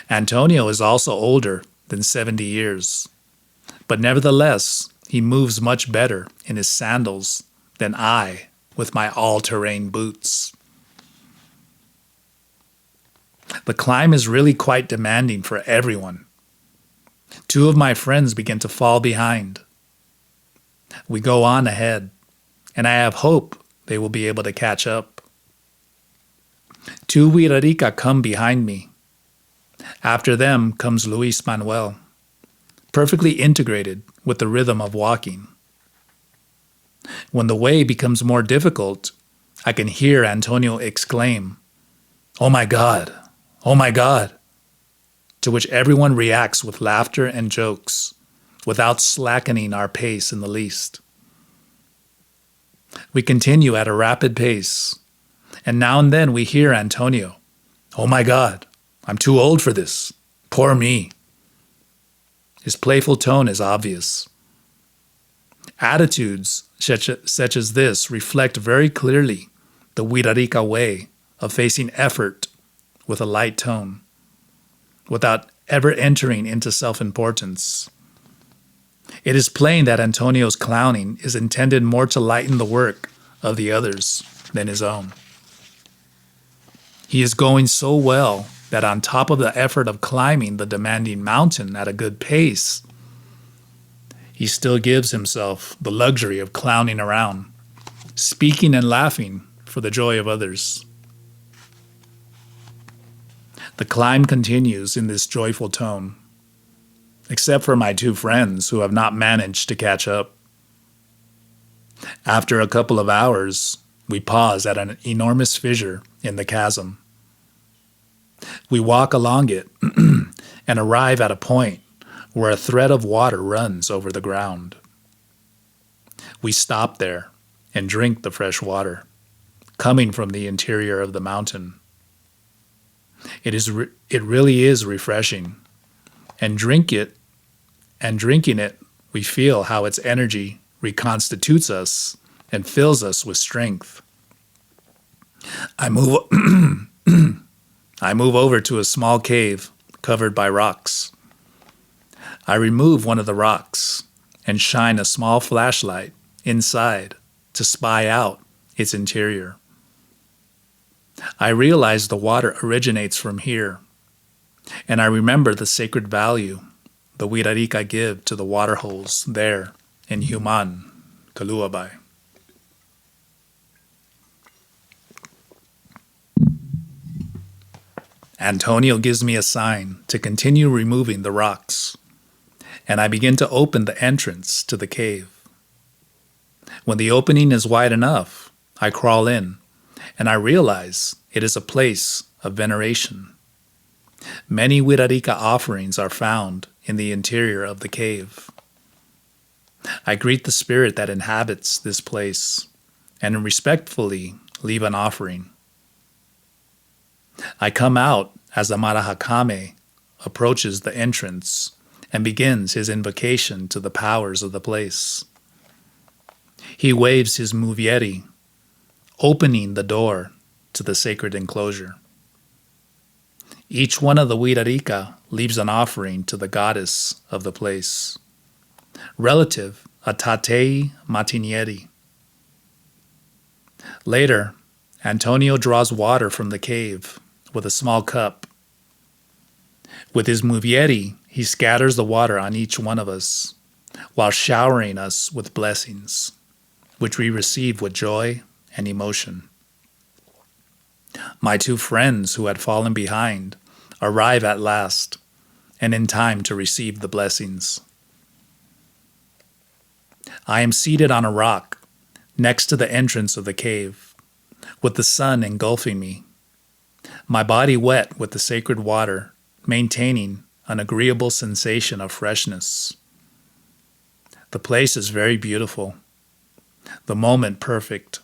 Antonio is also older than 70 years. But nevertheless, he moves much better in his sandals than I with my all-terrain boots. The climb is really quite demanding for everyone. 2 of my friends begin to fall behind. We go on ahead, and I have hope they will be able to catch up. 2 Wirarica come behind me. After them comes Luis Manuel, perfectly integrated with the rhythm of walking. When the way becomes more difficult, I can hear Antonio exclaim, "Oh my God! Oh my God!" to which everyone reacts with laughter and jokes, without slackening our pace in the least. We continue at a rapid pace, and now and then we hear Antonio, "Oh my God, I'm too old for this. Poor me." His playful tone is obvious. Attitudes such as this reflect very clearly the Wirarica way of facing effort with a light tone, without ever entering into self-importance. It is plain that Antonio's clowning is intended more to lighten the work of the others than his own. He is going so well that on top of the effort of climbing the demanding mountain at a good pace, he still gives himself the luxury of clowning around, speaking and laughing for the joy of others. The climb continues in this joyful tone, except for my 2 friends who have not managed to catch up. After a couple of hours, we pause at an enormous fissure in the chasm. We walk along it and arrive at a point where a thread of water runs over the ground. We stop there and drink the fresh water, coming from the interior of the mountain. It really is refreshing, and drinking it, we feel how its energy reconstitutes us and fills us with strength. I move over to a small cave covered by rocks. I remove one of the rocks and shine a small flashlight inside to spy out its interior. I realize the water originates from here, and I remember the sacred value the Wirarica give to the water holes there in Human, Kaluabay. Antonio gives me a sign to continue removing the rocks, and I begin to open the entrance to the cave. When the opening is wide enough, I crawl in, and I realize it is a place of veneration. Many Wirarica offerings are found in the interior of the cave. I greet the spirit that inhabits this place and respectfully leave an offering. I come out as the Marahakame approaches the entrance and begins his invocation to the powers of the place. He waves his muvieri, opening the door to the sacred enclosure. Each one of the Wirarica leaves an offering to the goddess of the place, relative a Tatei Matinieri. Later, Antonio draws water from the cave with a small cup. With his muvieri, he scatters the water on each one of us, while showering us with blessings, which we receive with joy and emotion. My 2 friends who had fallen behind arrive at last, and in time to receive the blessings. I am seated on a rock next to the entrance of the cave, with the sun engulfing me, my body wet with the sacred water, maintaining an agreeable sensation of freshness. The place is very beautiful, the moment perfect,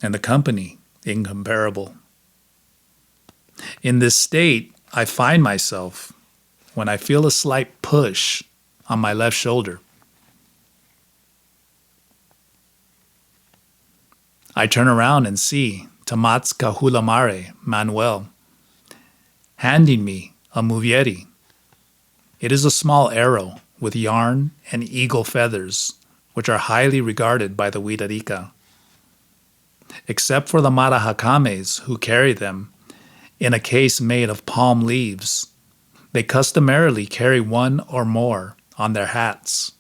and the company incomparable. In this state, I find myself when I feel a slight push on my left shoulder. I turn around and see Tamat's Kahulamare, Manuel, handing me a muvieri. It is a small arrow with yarn and eagle feathers, which are highly regarded by the Huirarica. Except for the Marahakames who carry them in a case made of palm leaves, they customarily carry one or more on their hats.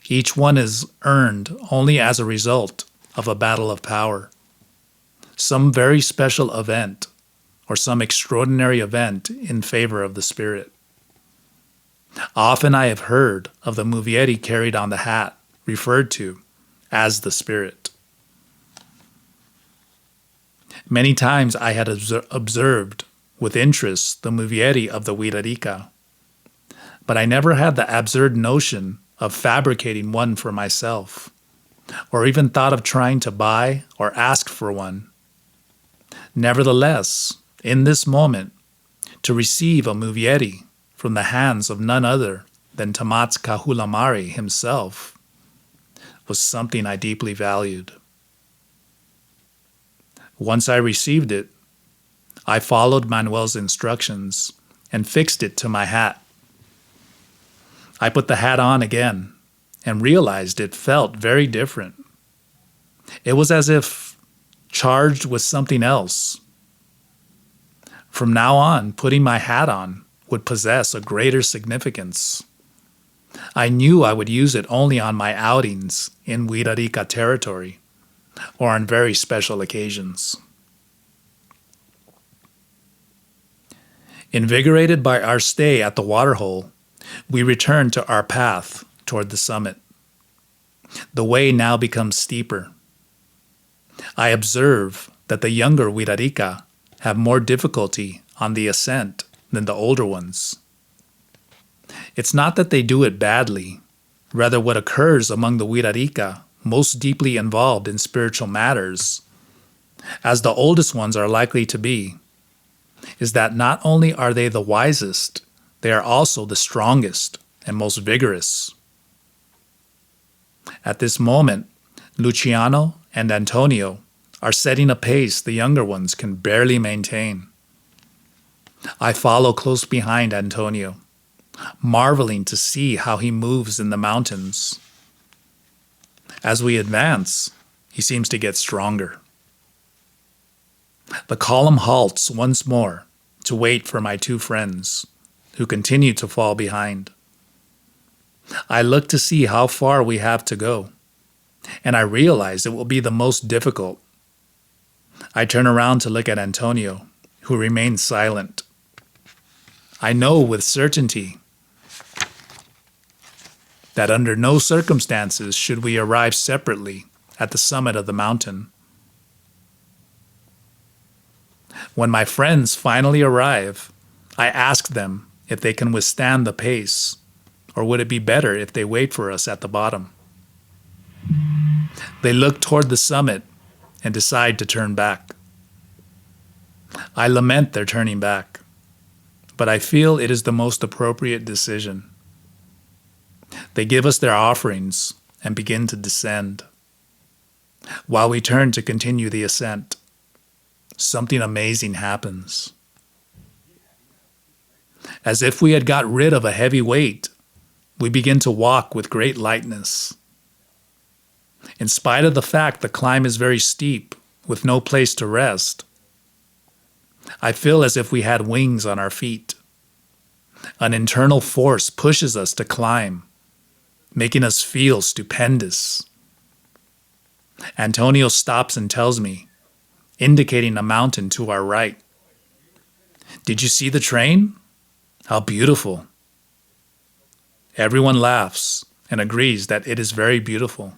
Each one is earned only as a result of a battle of power, some very special event, or some extraordinary event in favor of the spirit. Often I have heard of the Muvieri carried on the hat, referred to as the spirit. Many times I had observed with interest the Muvieri of the Huirarica, but I never had the absurd notion of fabricating one for myself, or even thought of trying to buy or ask for one. Nevertheless, in this moment, to receive a Muvieri from the hands of none other than Tamatz Kahulamari himself was something I deeply valued. Once I received it, I followed Manuel's instructions and fixed it to my hat. I put the hat on again and realized it felt very different. It was as if charged with something else. From now on, putting my hat on would possess a greater significance. I knew I would use it only on my outings in Huirarica territory or on very special occasions. Invigorated by our stay at the waterhole, we returned to our path toward the summit. The way now becomes steeper. I observe that the younger Huirarica have more difficulty on the ascent than the older ones. It's not that they do it badly, rather what occurs among the Huirarica most deeply involved in spiritual matters, as the oldest ones are likely to be, is that not only are they the wisest, they are also the strongest and most vigorous. At this moment, Luciano and Antonio are setting a pace the younger ones can barely maintain. I follow close behind Antonio, marveling to see how he moves in the mountains. As we advance, he seems to get stronger. The column halts once more to wait for my two friends, who continue to fall behind. I look to see how far we have to go, and I realize it will be the most difficult. I turn around to look at Antonio, who remains silent. I know with certainty that under no circumstances should we arrive separately at the summit of the mountain. When my friends finally arrive, I ask them if they can withstand the pace, or would it be better if they wait for us at the bottom? They look toward the summit and decide to turn back. I lament their turning back, but I feel it is the most appropriate decision. They give us their offerings and begin to descend. While we turn to continue the ascent, something amazing happens. As if we had got rid of a heavy weight, we begin to walk with great lightness. In spite of the fact the climb is very steep, with no place to rest, I feel as if we had wings on our feet. An internal force pushes us to climb, making us feel stupendous. Antonio stops and tells me, indicating a mountain to our right. "Did you see the train? How beautiful." Everyone laughs and agrees that it is very beautiful.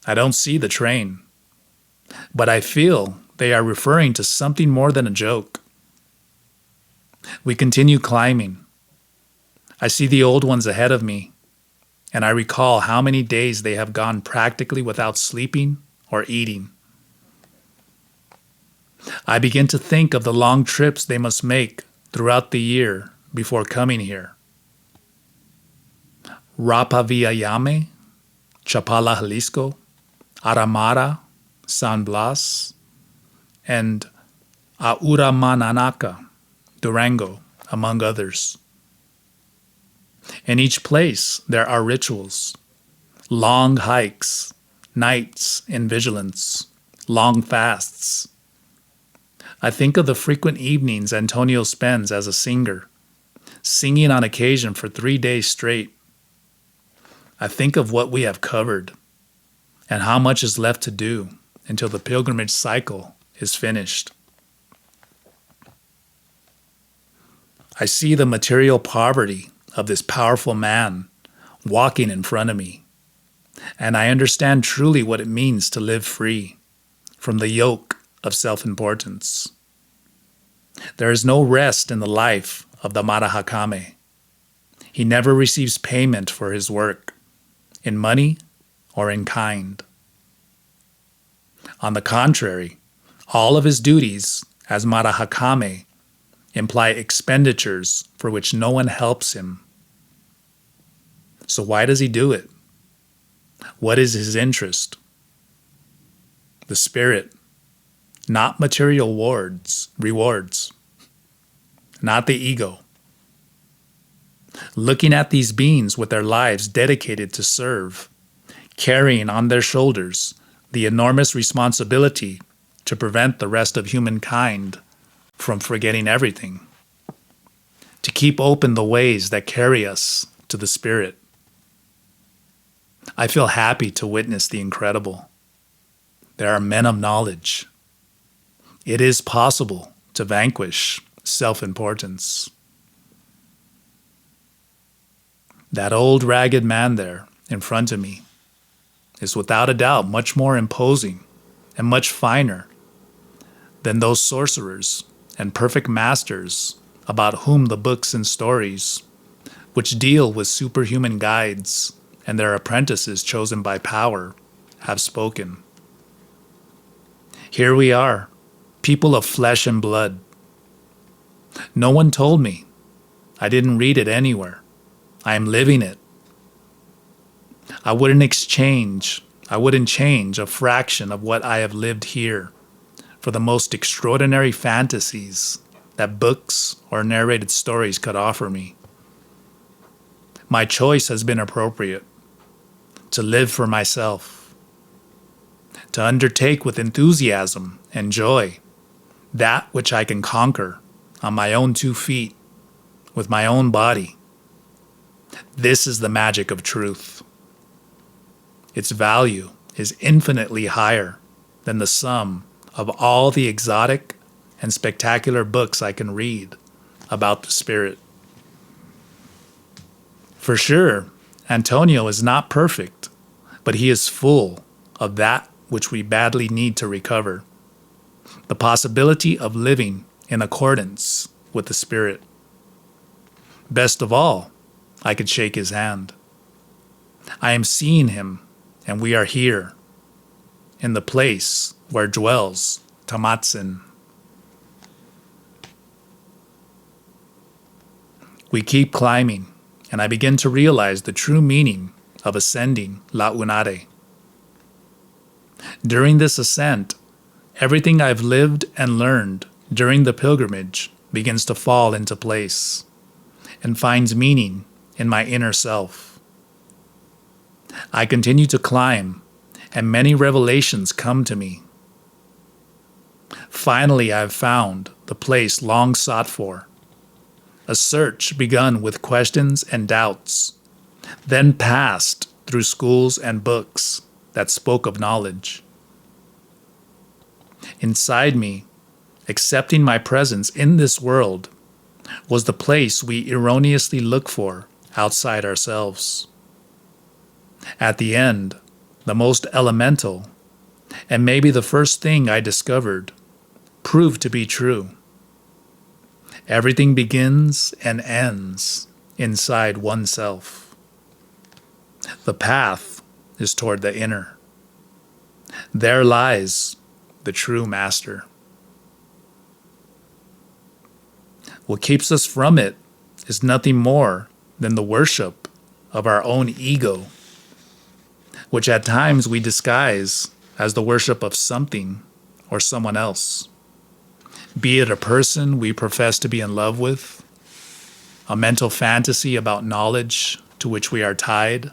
I don't see the train, but I feel they are referring to something more than a joke. We continue climbing. I see the old ones ahead of me, and I recall how many days they have gone practically without sleeping or eating. I begin to think of the long trips they must make throughout the year before coming here. Rapavillayame, Chapala, Jalisco, Aramara, San Blas, and Auramananaca, Durango, among others. In each place, there are rituals, long hikes, nights in vigilance, long fasts. I think of the frequent evenings Antonio spends as a singer, singing on occasion for 3 days straight. I think of what we have covered and how much is left to do until the pilgrimage cycle is finished. I see the material poverty of this powerful man walking in front of me, and I understand truly what it means to live free from the yoke of self-importance. There is no rest in the life of the Marahakame. He never receives payment for his work, in money or in kind. On the contrary, all of his duties as Marahakame imply expenditures for which no one helps him. So why does he do it? What is his interest? The spirit, not material rewards, not the ego. Looking at these beings with their lives dedicated to serve, carrying on their shoulders the enormous responsibility to prevent the rest of humankind from forgetting everything, to keep open the ways that carry us to the spirit. I feel happy to witness the incredible. There are men of knowledge. It is possible to vanquish self-importance. That old ragged man there in front of me is without a doubt much more imposing and much finer than those sorcerers and perfect masters about whom the books and stories, which deal with superhuman guides and their apprentices chosen by power, have spoken. Here we are, people of flesh and blood. No one told me. I didn't read it anywhere. I am living it. I wouldn't change a fraction of what I have lived here for the most extraordinary fantasies that books or narrated stories could offer me. My choice has been appropriate: to live for myself, to undertake with enthusiasm and joy that which I can conquer on my own 2 feet, with my own body. This is the magic of truth. Its value is infinitely higher than the sum of all the exotic and spectacular books I can read about the spirit. For sure, Antonio is not perfect, but he is full of that which we badly need to recover: the possibility of living in accordance with the spirit. Best of all, I could shake his hand. I am seeing him, and we are here, in the place where dwells Tamatsin. We keep climbing, and I begin to realize the true meaning of ascending La Unare. During this ascent, everything I've lived and learned during the pilgrimage begins to fall into place and finds meaning in my inner self. I continue to climb, and many revelations come to me. Finally, I have found the place long sought for, a search begun with questions and doubts, then passed through schools and books that spoke of knowledge. Inside me, accepting my presence in this world, was the place we erroneously look for outside ourselves. At the end, the most elemental, and maybe the first thing I discovered, proved to be true. Everything begins and ends inside oneself. The path is toward the inner. There lies the true master. What keeps us from it is nothing more than the worship of our own ego, which at times we disguise as the worship of something or someone else, be it a person we profess to be in love with, a mental fantasy about knowledge to which we are tied,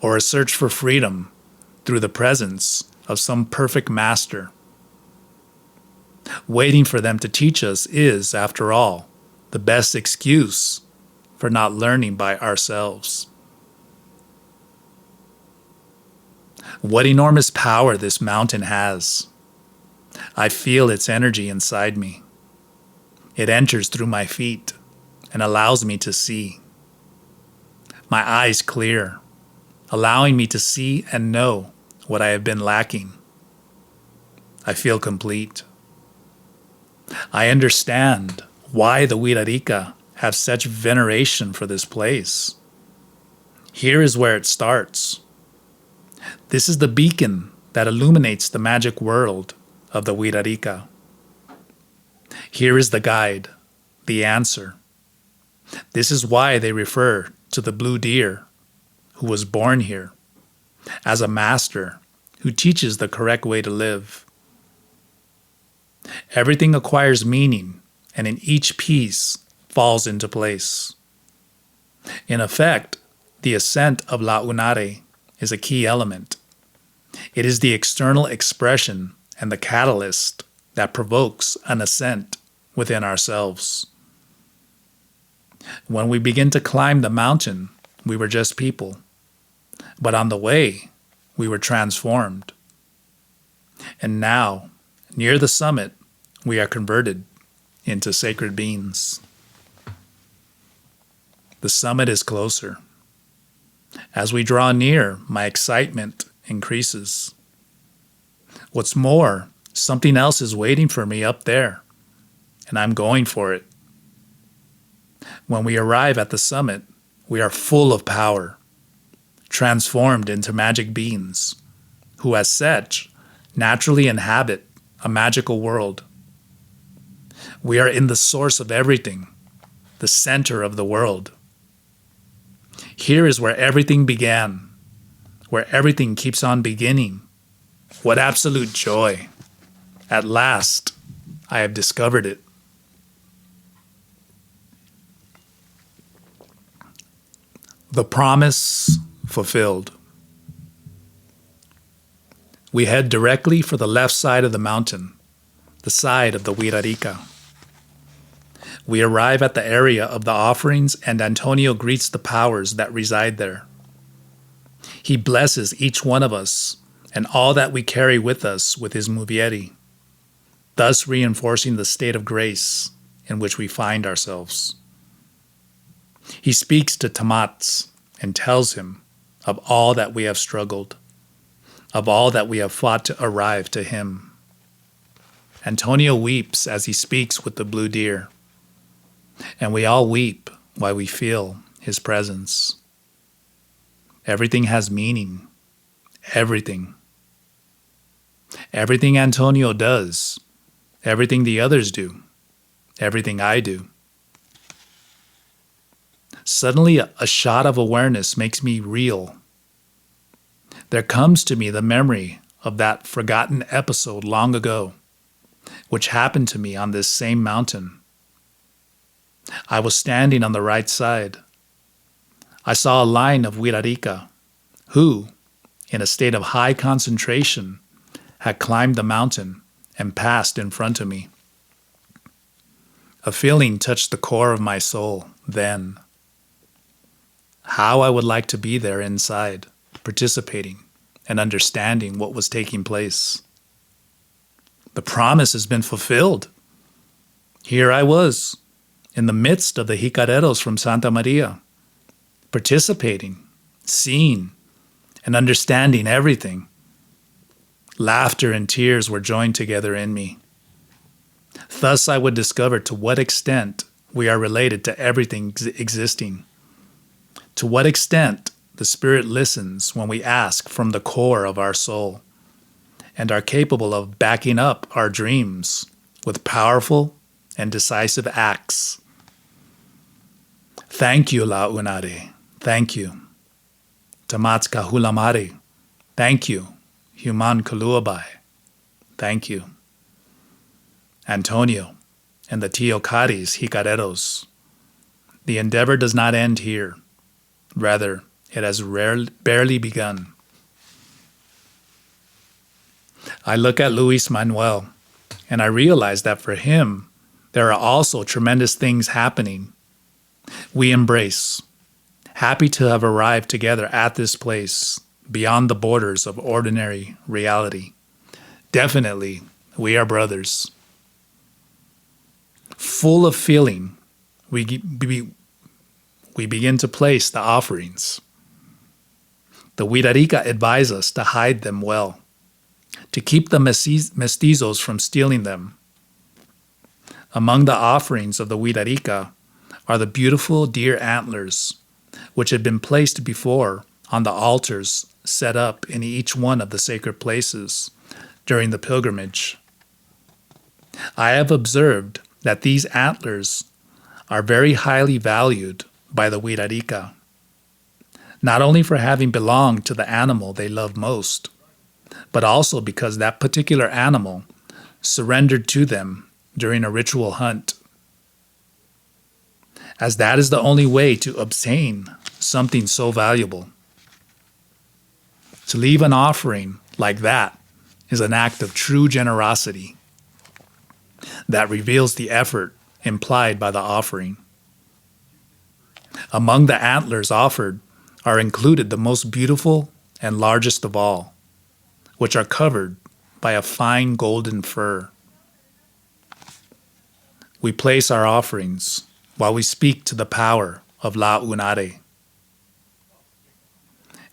or a search for freedom through the presence of some perfect master. Waiting for them to teach us is, after all, the best excuse for not learning by ourselves. What enormous power this mountain has. I feel its energy inside me. It enters through my feet and allows me to see. My eyes clear, allowing me to see and know what I have been lacking. I feel complete. I understand why the Wirarika have such veneration for this place. Here is where it starts. This is the beacon that illuminates the magic world of the Wirarika. Here is the guide, the answer. This is why they refer to the blue deer who was born here as a master who teaches the correct way to live. Everything acquires meaning, and in each piece falls into place. In effect, the ascent of La Unare is a key element. It is the external expression and the catalyst that provokes an ascent within ourselves. When we begin to climb the mountain, we were just people. But on the way, we were transformed. And now, near the summit, we are converted into sacred beings. The summit is closer. As we draw near, my excitement increases. What's more, something else is waiting for me up there, and I'm going for it. When we arrive at the summit, we are full of power, transformed into magic beings, who as such naturally inhabit a magical world. We are in the source of everything, the center of the world. Here is where everything began, where everything keeps on beginning. What absolute joy! At last, I have discovered it. The promise fulfilled. We head directly for the left side of the mountain, the side of the Wirarika. We arrive at the area of the offerings, and Antonio greets the powers that reside there. He blesses each one of us and all that we carry with us with his muvieri, thus reinforcing the state of grace in which we find ourselves. He speaks to Tamats and tells him of all that we have struggled, of all that we have fought to arrive to him. Antonio weeps as he speaks with the blue deer, and we all weep while we feel his presence. Everything has meaning. Everything. Everything Antonio does. Everything the others do. Everything I do. Suddenly, a shot of awareness makes me reel. There comes to me the memory of that forgotten episode long ago, which happened to me on this same mountain. I was standing on the right side. I saw a line of Wirarika who, in a state of high concentration, had climbed the mountain and passed in front of me. A feeling touched the core of my soul then. How I would like to be there inside, participating and understanding what was taking place. The promise has been fulfilled. Here I was, in the midst of the jicareros from Santa Maria, participating, seeing, and understanding everything. Laughter and tears were joined together in me. Thus I would discover to what extent we are related to everything existing. To what extent the Spirit listens when we ask from the core of our soul, and are capable of backing up our dreams with powerful and decisive acts. Thank you, La Unare. Thank you. Tamats Kahulamare. Thank you. Human Kuluabai. Thank you. Antonio and the Teocaris Jicareros The endeavor does not end here. Rather, it has barely begun. I look at Luis Manuel, and I realize that for him, there are also tremendous things happening. We embrace, happy to have arrived together at this place, beyond the borders of ordinary reality. Definitely, we are brothers. Full of feeling, we begin to place the offerings. The Huirarica advise us to hide them well, to keep the mestizos from stealing them. Among the offerings of the Huirarica are the beautiful deer antlers, which had been placed before on the altars set up in each one of the sacred places during the pilgrimage. I have observed that these antlers are very highly valued by the Huirarica, not only for having belonged to the animal they love most, but also because that particular animal surrendered to them during a ritual hunt, as that is the only way to obtain something so valuable. To leave an offering like that is an act of true generosity that reveals the effort implied by the offering. Among the antlers offered are included the most beautiful and largest of all, which are covered by a fine golden fur. We place our offerings while we speak to the power of La Unare,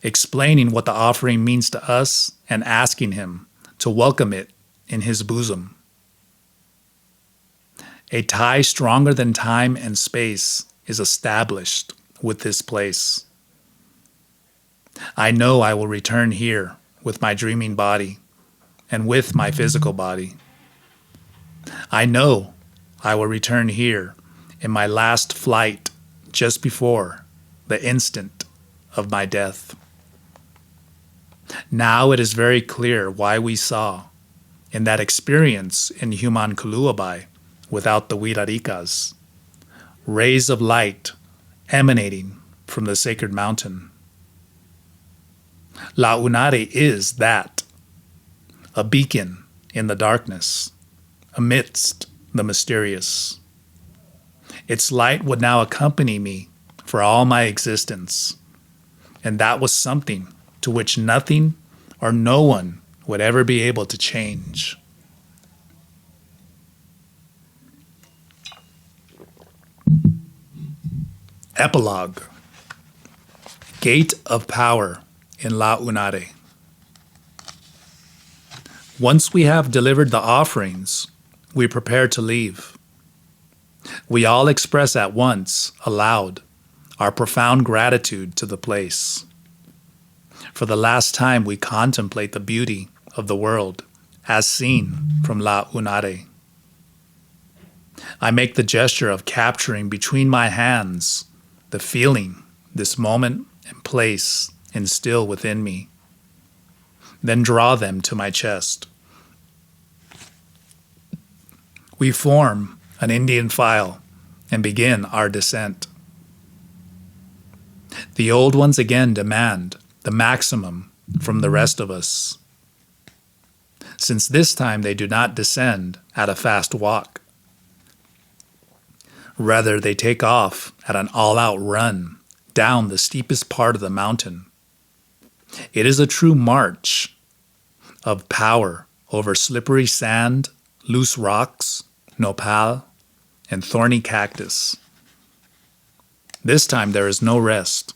explaining what the offering means to us and asking him to welcome it in his bosom. A tie stronger than time and space is established with this place. I know I will return here with my dreaming body and with my physical body. I know I will return here in my last flight just before the instant of my death. Now it is very clear why we saw, in that experience in Human Kuluabai without the Huiraricas, rays of light emanating from the sacred mountain. La Unare is that, a beacon in the darkness, amidst the mysterious. Its light would now accompany me for all my existence, and that was something to which nothing or no one would ever be able to change. Epilogue. Gate of Power in La Unare. Once we have delivered the offerings, we prepare to leave. We all express at once, aloud, our profound gratitude to the place. For the last time, we contemplate the beauty of the world as seen from La Unare. I make the gesture of capturing between my hands the feeling this moment and place instill within me, then draw them to my chest. We form an Indian file and begin our descent. The old ones again demand the maximum from the rest of us, since this time they do not descend at a fast walk. Rather, they take off at an all-out run down the steepest part of the mountain. It is a true march of power over slippery sand, loose rocks, nopal, and thorny cactus. This time there is no rest.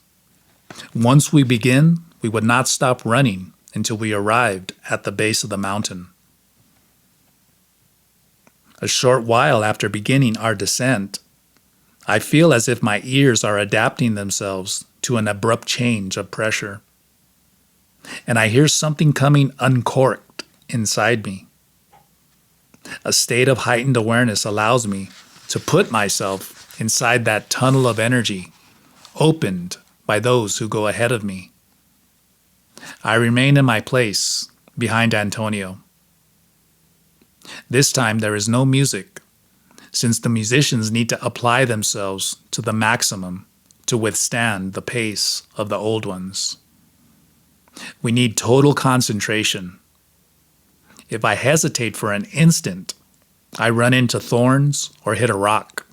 Once we begin, we would not stop running until we arrived at the base of the mountain. A short while after beginning our descent, I feel as if my ears are adapting themselves to an abrupt change of pressure, and I hear something coming uncorked inside me. A state of heightened awareness allows me to put myself inside that tunnel of energy opened by those who go ahead of me. I remain in my place behind Antonio. This time there is no music, since the musicians need to apply themselves to the maximum to withstand the pace of the old ones. We need total concentration. If I hesitate for an instant, I run into thorns or hit a rock.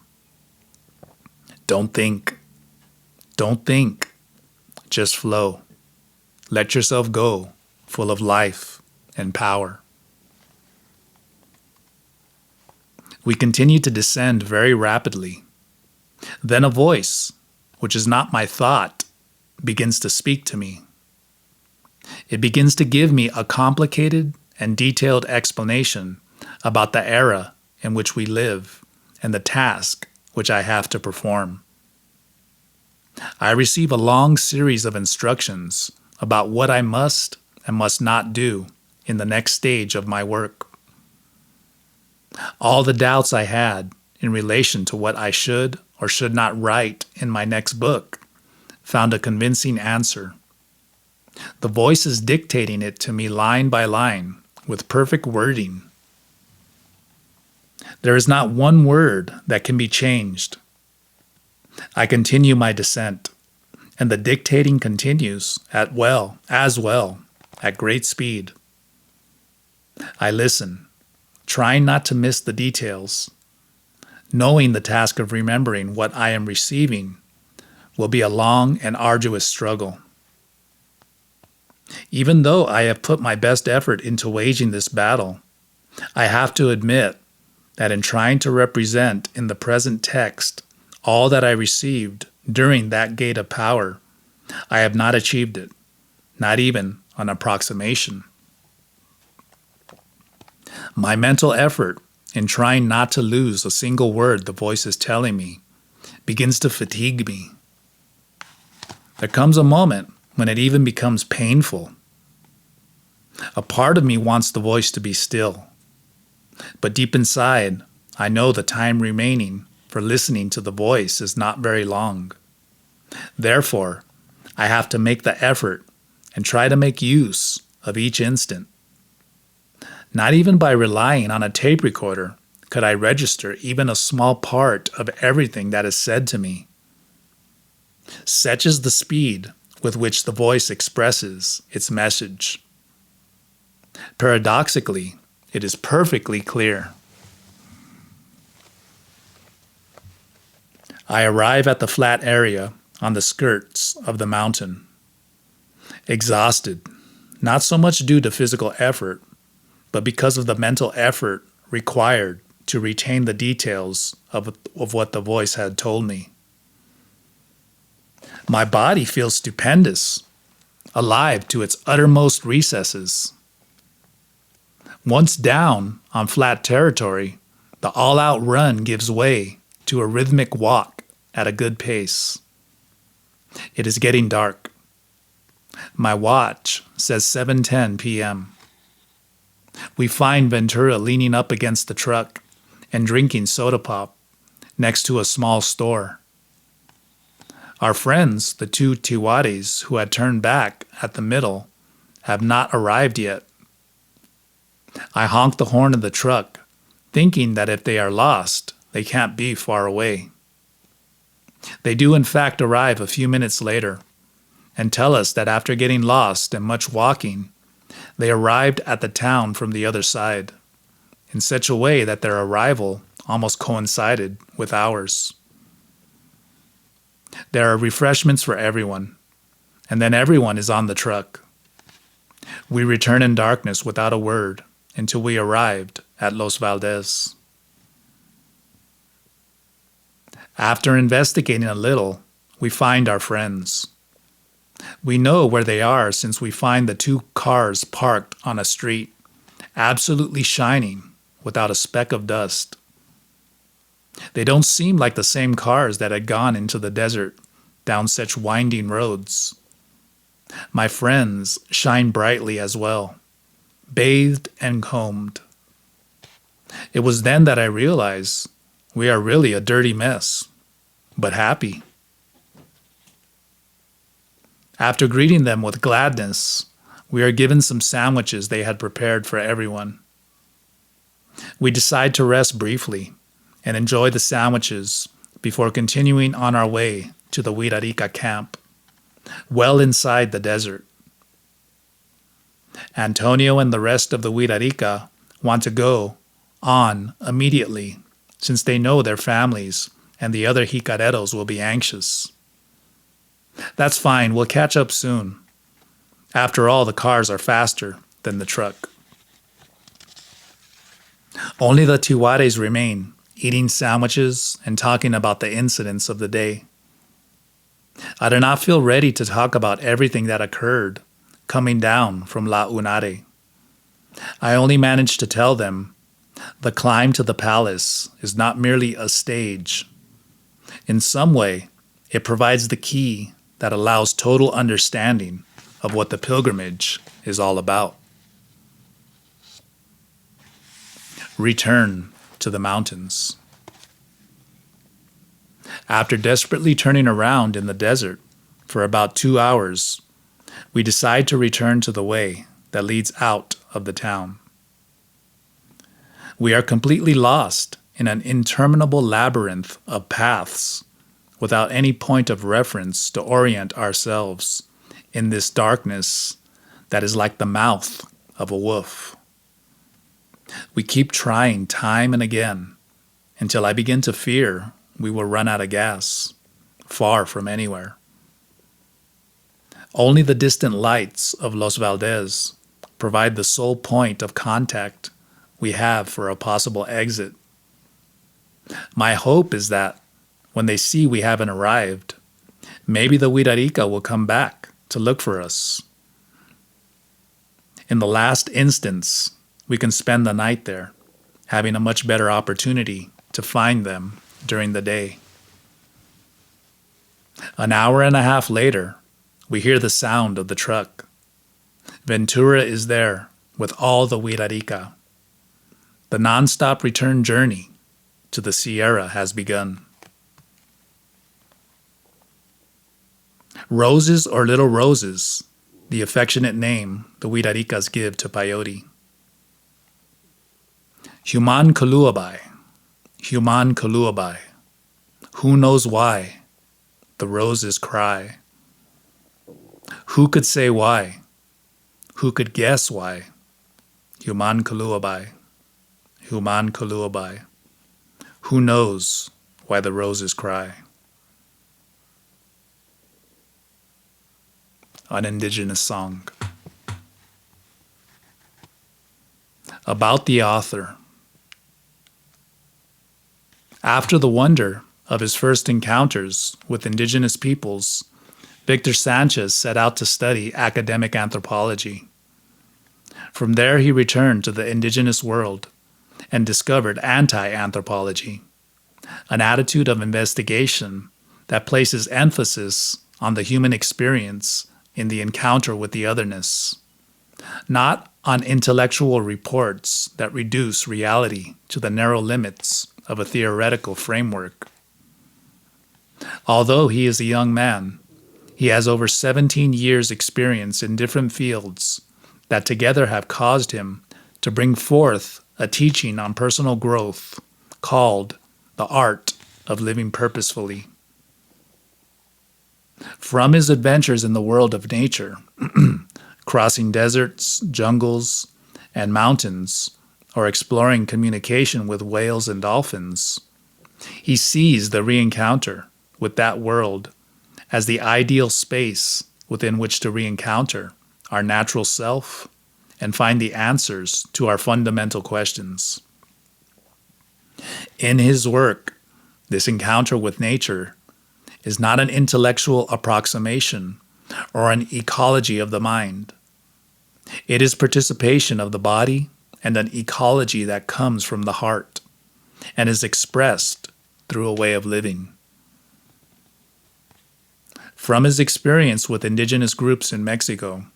Don't think. Don't think. Just flow. Let yourself go, full of life and power. We continue to descend very rapidly. Then a voice, which is not my thought, begins to speak to me. It begins to give me a complicated and detailed explanation about the era in which we live and the task which I have to perform. I receive a long series of instructions about what I must and must not do in the next stage of my work. All the doubts I had in relation to what I should or should not write in my next book found a convincing answer. The voice is dictating it to me line by line with perfect wording. There is not one word that can be changed. I continue my descent, and the dictating continues as well, at great speed. I listen, trying not to miss the details, knowing the task of remembering what I am receiving will be a long and arduous struggle. Even though I have put my best effort into waging this battle, I have to admit that in trying to represent in the present text all that I received during that gate of power, I have not achieved it, not even an approximation. My mental effort in trying not to lose a single word the voice is telling me begins to fatigue me. There comes a moment when it even becomes painful. A part of me wants the voice to be still, but deep inside, I know the time remaining for listening to the voice is not very long. Therefore, I have to make the effort and try to make use of each instant. Not even by relying on a tape recorder could I register even a small part of everything that is said to me. Such is the speed with which the voice expresses its message. Paradoxically, it is perfectly clear. I arrive at the flat area on the skirts of the mountain. Exhausted, not so much due to physical effort, but because of the mental effort required to retain the details of what the voice had told me. My body feels stupendous, alive to its uttermost recesses. Once down on flat territory, the all-out run gives way to a rhythmic walk at a good pace. It is getting dark. My watch says 7:10 p.m. We find Ventura leaning up against the truck and drinking soda pop next to a small store. Our friends, the two Tiwaris who had turned back at the middle, have not arrived yet. I honk the horn of the truck, thinking that if they are lost, they can't be far away. They do in fact arrive a few minutes later and tell us that after getting lost and much walking, they arrived at the town from the other side, in such a way that their arrival almost coincided with ours. There are refreshments for everyone, and then everyone is on the truck. We return in darkness without a word until we arrived at Los Valdez. After investigating a little, we find our friends. We know where they are since we find the two cars parked on a street, absolutely shining without a speck of dust. They don't seem like the same cars that had gone into the desert down such winding roads. My friends shine brightly as well, bathed and combed. It was then that I realized we are really a dirty mess, but happy. After greeting them with gladness, we are given some sandwiches they had prepared for everyone. We decide to rest briefly and enjoy the sandwiches before continuing on our way to the Huirarica camp, well inside the desert. Antonio and the rest of the Huirarica want to go on immediately since they know their families and the other jicareros will be anxious. That's fine, we'll catch up soon. After all, the cars are faster than the truck. Only the Tiwares remain, eating sandwiches and talking about the incidents of the day. I do not feel ready to talk about everything that occurred coming down from La Unare. I only managed to tell them the climb to the palace is not merely a stage. In some way, it provides the key that allows total understanding of what the pilgrimage is all about. Return to the mountains. After desperately turning around in the desert for about 2 hours, we decide to return to the way that leads out of the town. We are completely lost in an interminable labyrinth of paths without any point of reference to orient ourselves in this darkness that is like the mouth of a wolf. We keep trying time and again until I begin to fear we will run out of gas, far from anywhere. Only the distant lights of Los Valdez provide the sole point of contact we have for a possible exit. My hope is that when they see we haven't arrived, maybe the Huirarica will come back to look for us. In the last instance, we can spend the night there, having a much better opportunity to find them during the day. An hour and a half later, we hear the sound of the truck. Ventura is there with all the Huirarica. The non-stop return journey to the Sierra has begun. Roses or little roses, the affectionate name the Huiraricas give to peyote. Human Kuluabai, Human Kuluabai. Who knows why the roses cry? Who could say why? Who could guess why? Human Kuluabai, Human Kuluabai. Who knows why the roses cry? An indigenous song. About the author. After the wonder of his first encounters with indigenous peoples, Victor Sanchez set out to study academic anthropology. From there, he returned to the indigenous world and discovered anti-anthropology, an attitude of investigation that places emphasis on the human experience in the encounter with the otherness, not on intellectual reports that reduce reality to the narrow limits of a theoretical framework. Although he is a young man, he has over 17 years' experience in different fields that together have caused him to bring forth a teaching on personal growth called The Art of Living Purposefully. From his adventures in the world of nature, crossing deserts, jungles, and mountains, or exploring communication with whales and dolphins, he sees the re-encounter with that world as the ideal space within which to re-encounter our natural self and find the answers to our fundamental questions. In his work, this encounter with nature is not an intellectual approximation or an ecology of the mind. It is participation of the body and an ecology that comes from the heart and is expressed through a way of living. From his experience with indigenous groups in Mexico,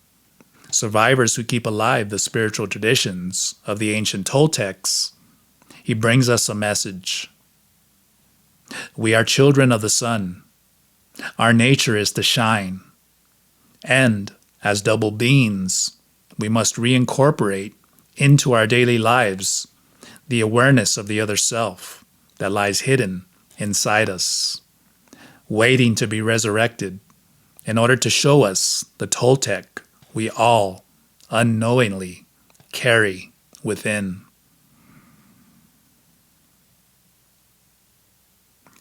survivors who keep alive the spiritual traditions of the ancient Toltecs, he brings us a message. We are children of the sun. Our nature is to shine. And, as double beings, we must reincorporate into our daily lives the awareness of the other self that lies hidden inside us, waiting to be resurrected in order to show us the Toltec we all unknowingly carry within.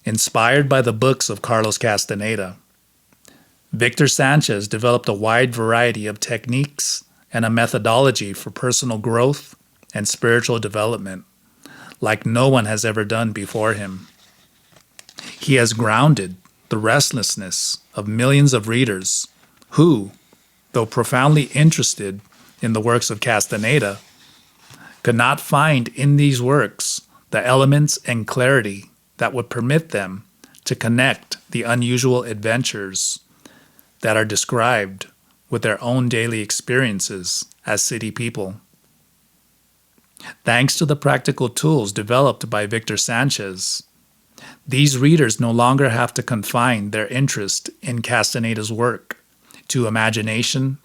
Inspired by the books of Carlos Castaneda, Victor Sanchez developed a wide variety of techniques and a methodology for personal growth and spiritual development like no one has ever done before him. He has grounded the restlessness of millions of readers who, though profoundly interested in the works of Castaneda, could not find in these works the elements and clarity that would permit them to connect the unusual adventures that are described with their own daily experiences as city people. Thanks to the practical tools developed by Victor Sanchez, these readers no longer have to confine their interest in Castaneda's work to imagination,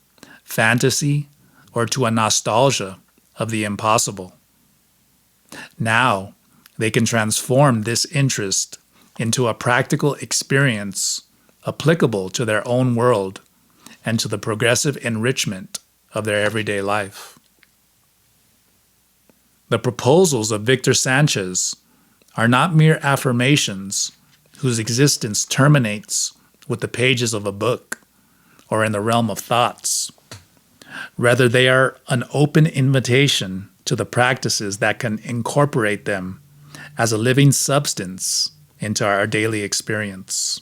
fantasy, or to a nostalgia of the impossible. Now, they can transform this interest into a practical experience applicable to their own world and to the progressive enrichment of their everyday life. The proposals of Victor Sanchez are not mere affirmations whose existence terminates with the pages of a book or in the realm of thoughts. Rather, they are an open invitation to the practices that can incorporate them as a living substance into our daily experience.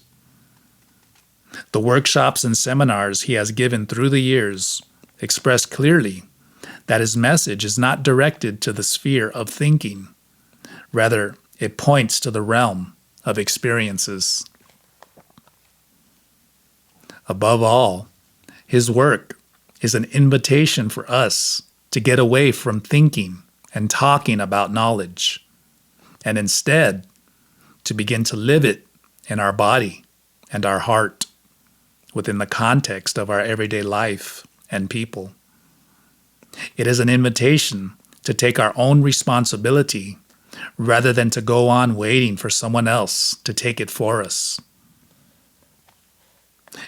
The workshops and seminars he has given through the years express clearly that his message is not directed to the sphere of thinking. Rather, it points to the realm of experiences. Above all, his work is an invitation for us to get away from thinking and talking about knowledge, and instead to begin to live it in our body and our heart within the context of our everyday life and people. It is an invitation to take our own responsibility rather than to go on waiting for someone else to take it for us.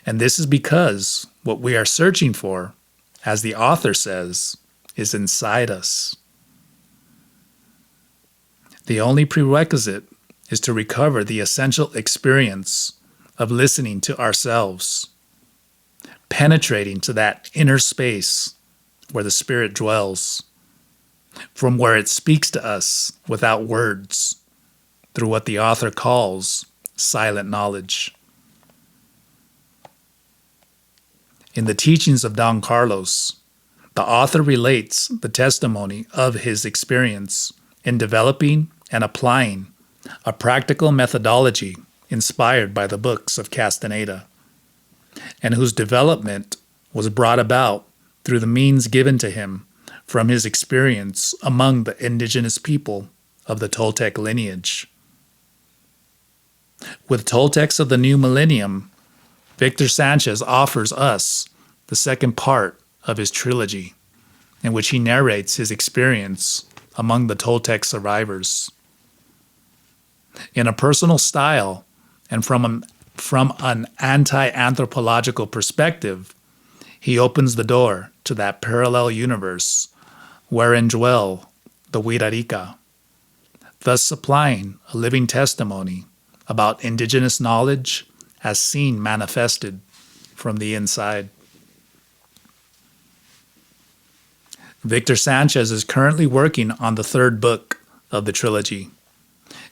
And this is because what we are searching for, as the author says, is inside us. The only prerequisite is to recover the essential experience of listening to ourselves, penetrating to that inner space where the Spirit dwells, from where it speaks to us without words, through what the author calls silent knowledge. In the teachings of Don Carlos, the author relates the testimony of his experience in developing and applying a practical methodology inspired by the books of Castaneda, and whose development was brought about through the means given to him from his experience among the indigenous people of the Toltec lineage. With Toltecs of the New Millennium, Victor Sanchez offers us the second part of his trilogy, in which he narrates his experience among the Toltec survivors. In a personal style and from an anti-anthropological perspective, he opens the door to that parallel universe wherein dwell the Wirarika, thus supplying a living testimony about indigenous knowledge as seen manifested from the inside. Victor Sanchez is currently working on the third book of the trilogy,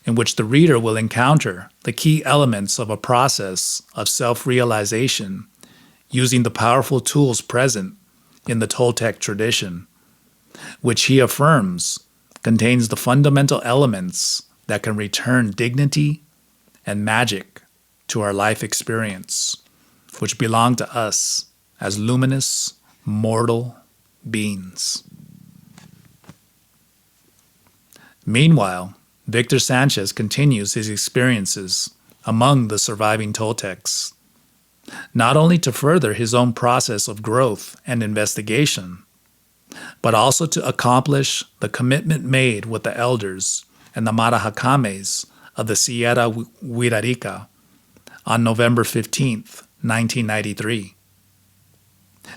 in which the reader will encounter the key elements of a process of self-realization using the powerful tools present in the Toltec tradition, which he affirms contains the fundamental elements that can return dignity and magic to our life experience, which belong to us as luminous, mortal beings. Meanwhile, Victor Sanchez continues his experiences among the surviving Toltecs, not only to further his own process of growth and investigation, but also to accomplish the commitment made with the elders and the Marahakames of the Sierra Huirarica on November 15th, 1993,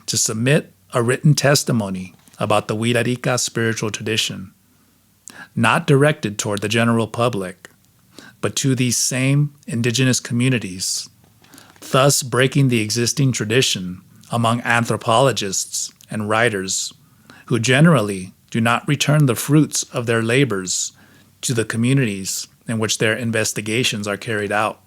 to submit a written testimony about the Huirarica spiritual tradition, not directed toward the general public, but to these same indigenous communities, thus breaking the existing tradition among anthropologists and writers who generally do not return the fruits of their labors to the communities in which their investigations are carried out.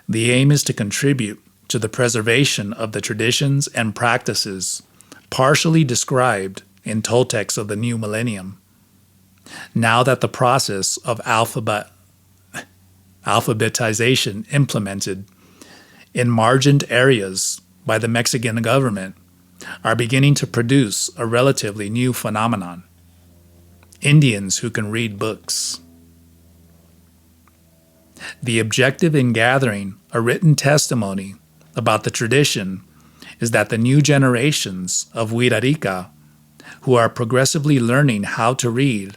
The aim is to contribute to the preservation of the traditions and practices partially described in Toltecs of the New Millennium, now that the process of alphabetization implemented in margined areas by the Mexican government are beginning to produce a relatively new phenomenon: Indians who can read books. The objective in gathering a written testimony about the tradition is that the new generations of Huirarica, who are progressively learning how to read,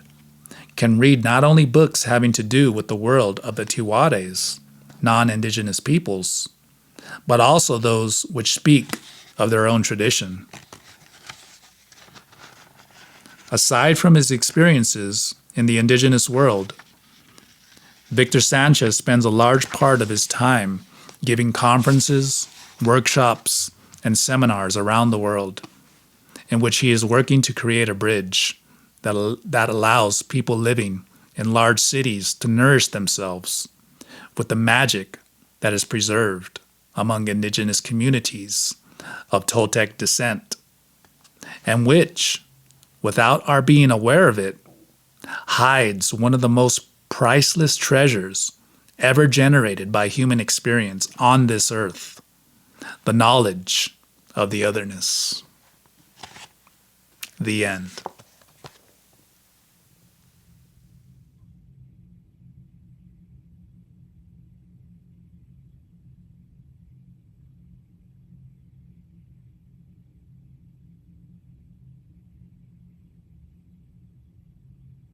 can read not only books having to do with the world of the Tiwares, non-indigenous peoples, but also those which speak of their own tradition. Aside from his experiences in the indigenous world, Victor Sanchez spends a large part of his time giving conferences, workshops, and seminars around the world, in which he is working to create a bridge that allows people living in large cities to nourish themselves with the magic that is preserved among indigenous communities of Toltec descent, and which, without our being aware of it, hides one of the most priceless treasures ever generated by human experience on this earth: the knowledge of the otherness. The end.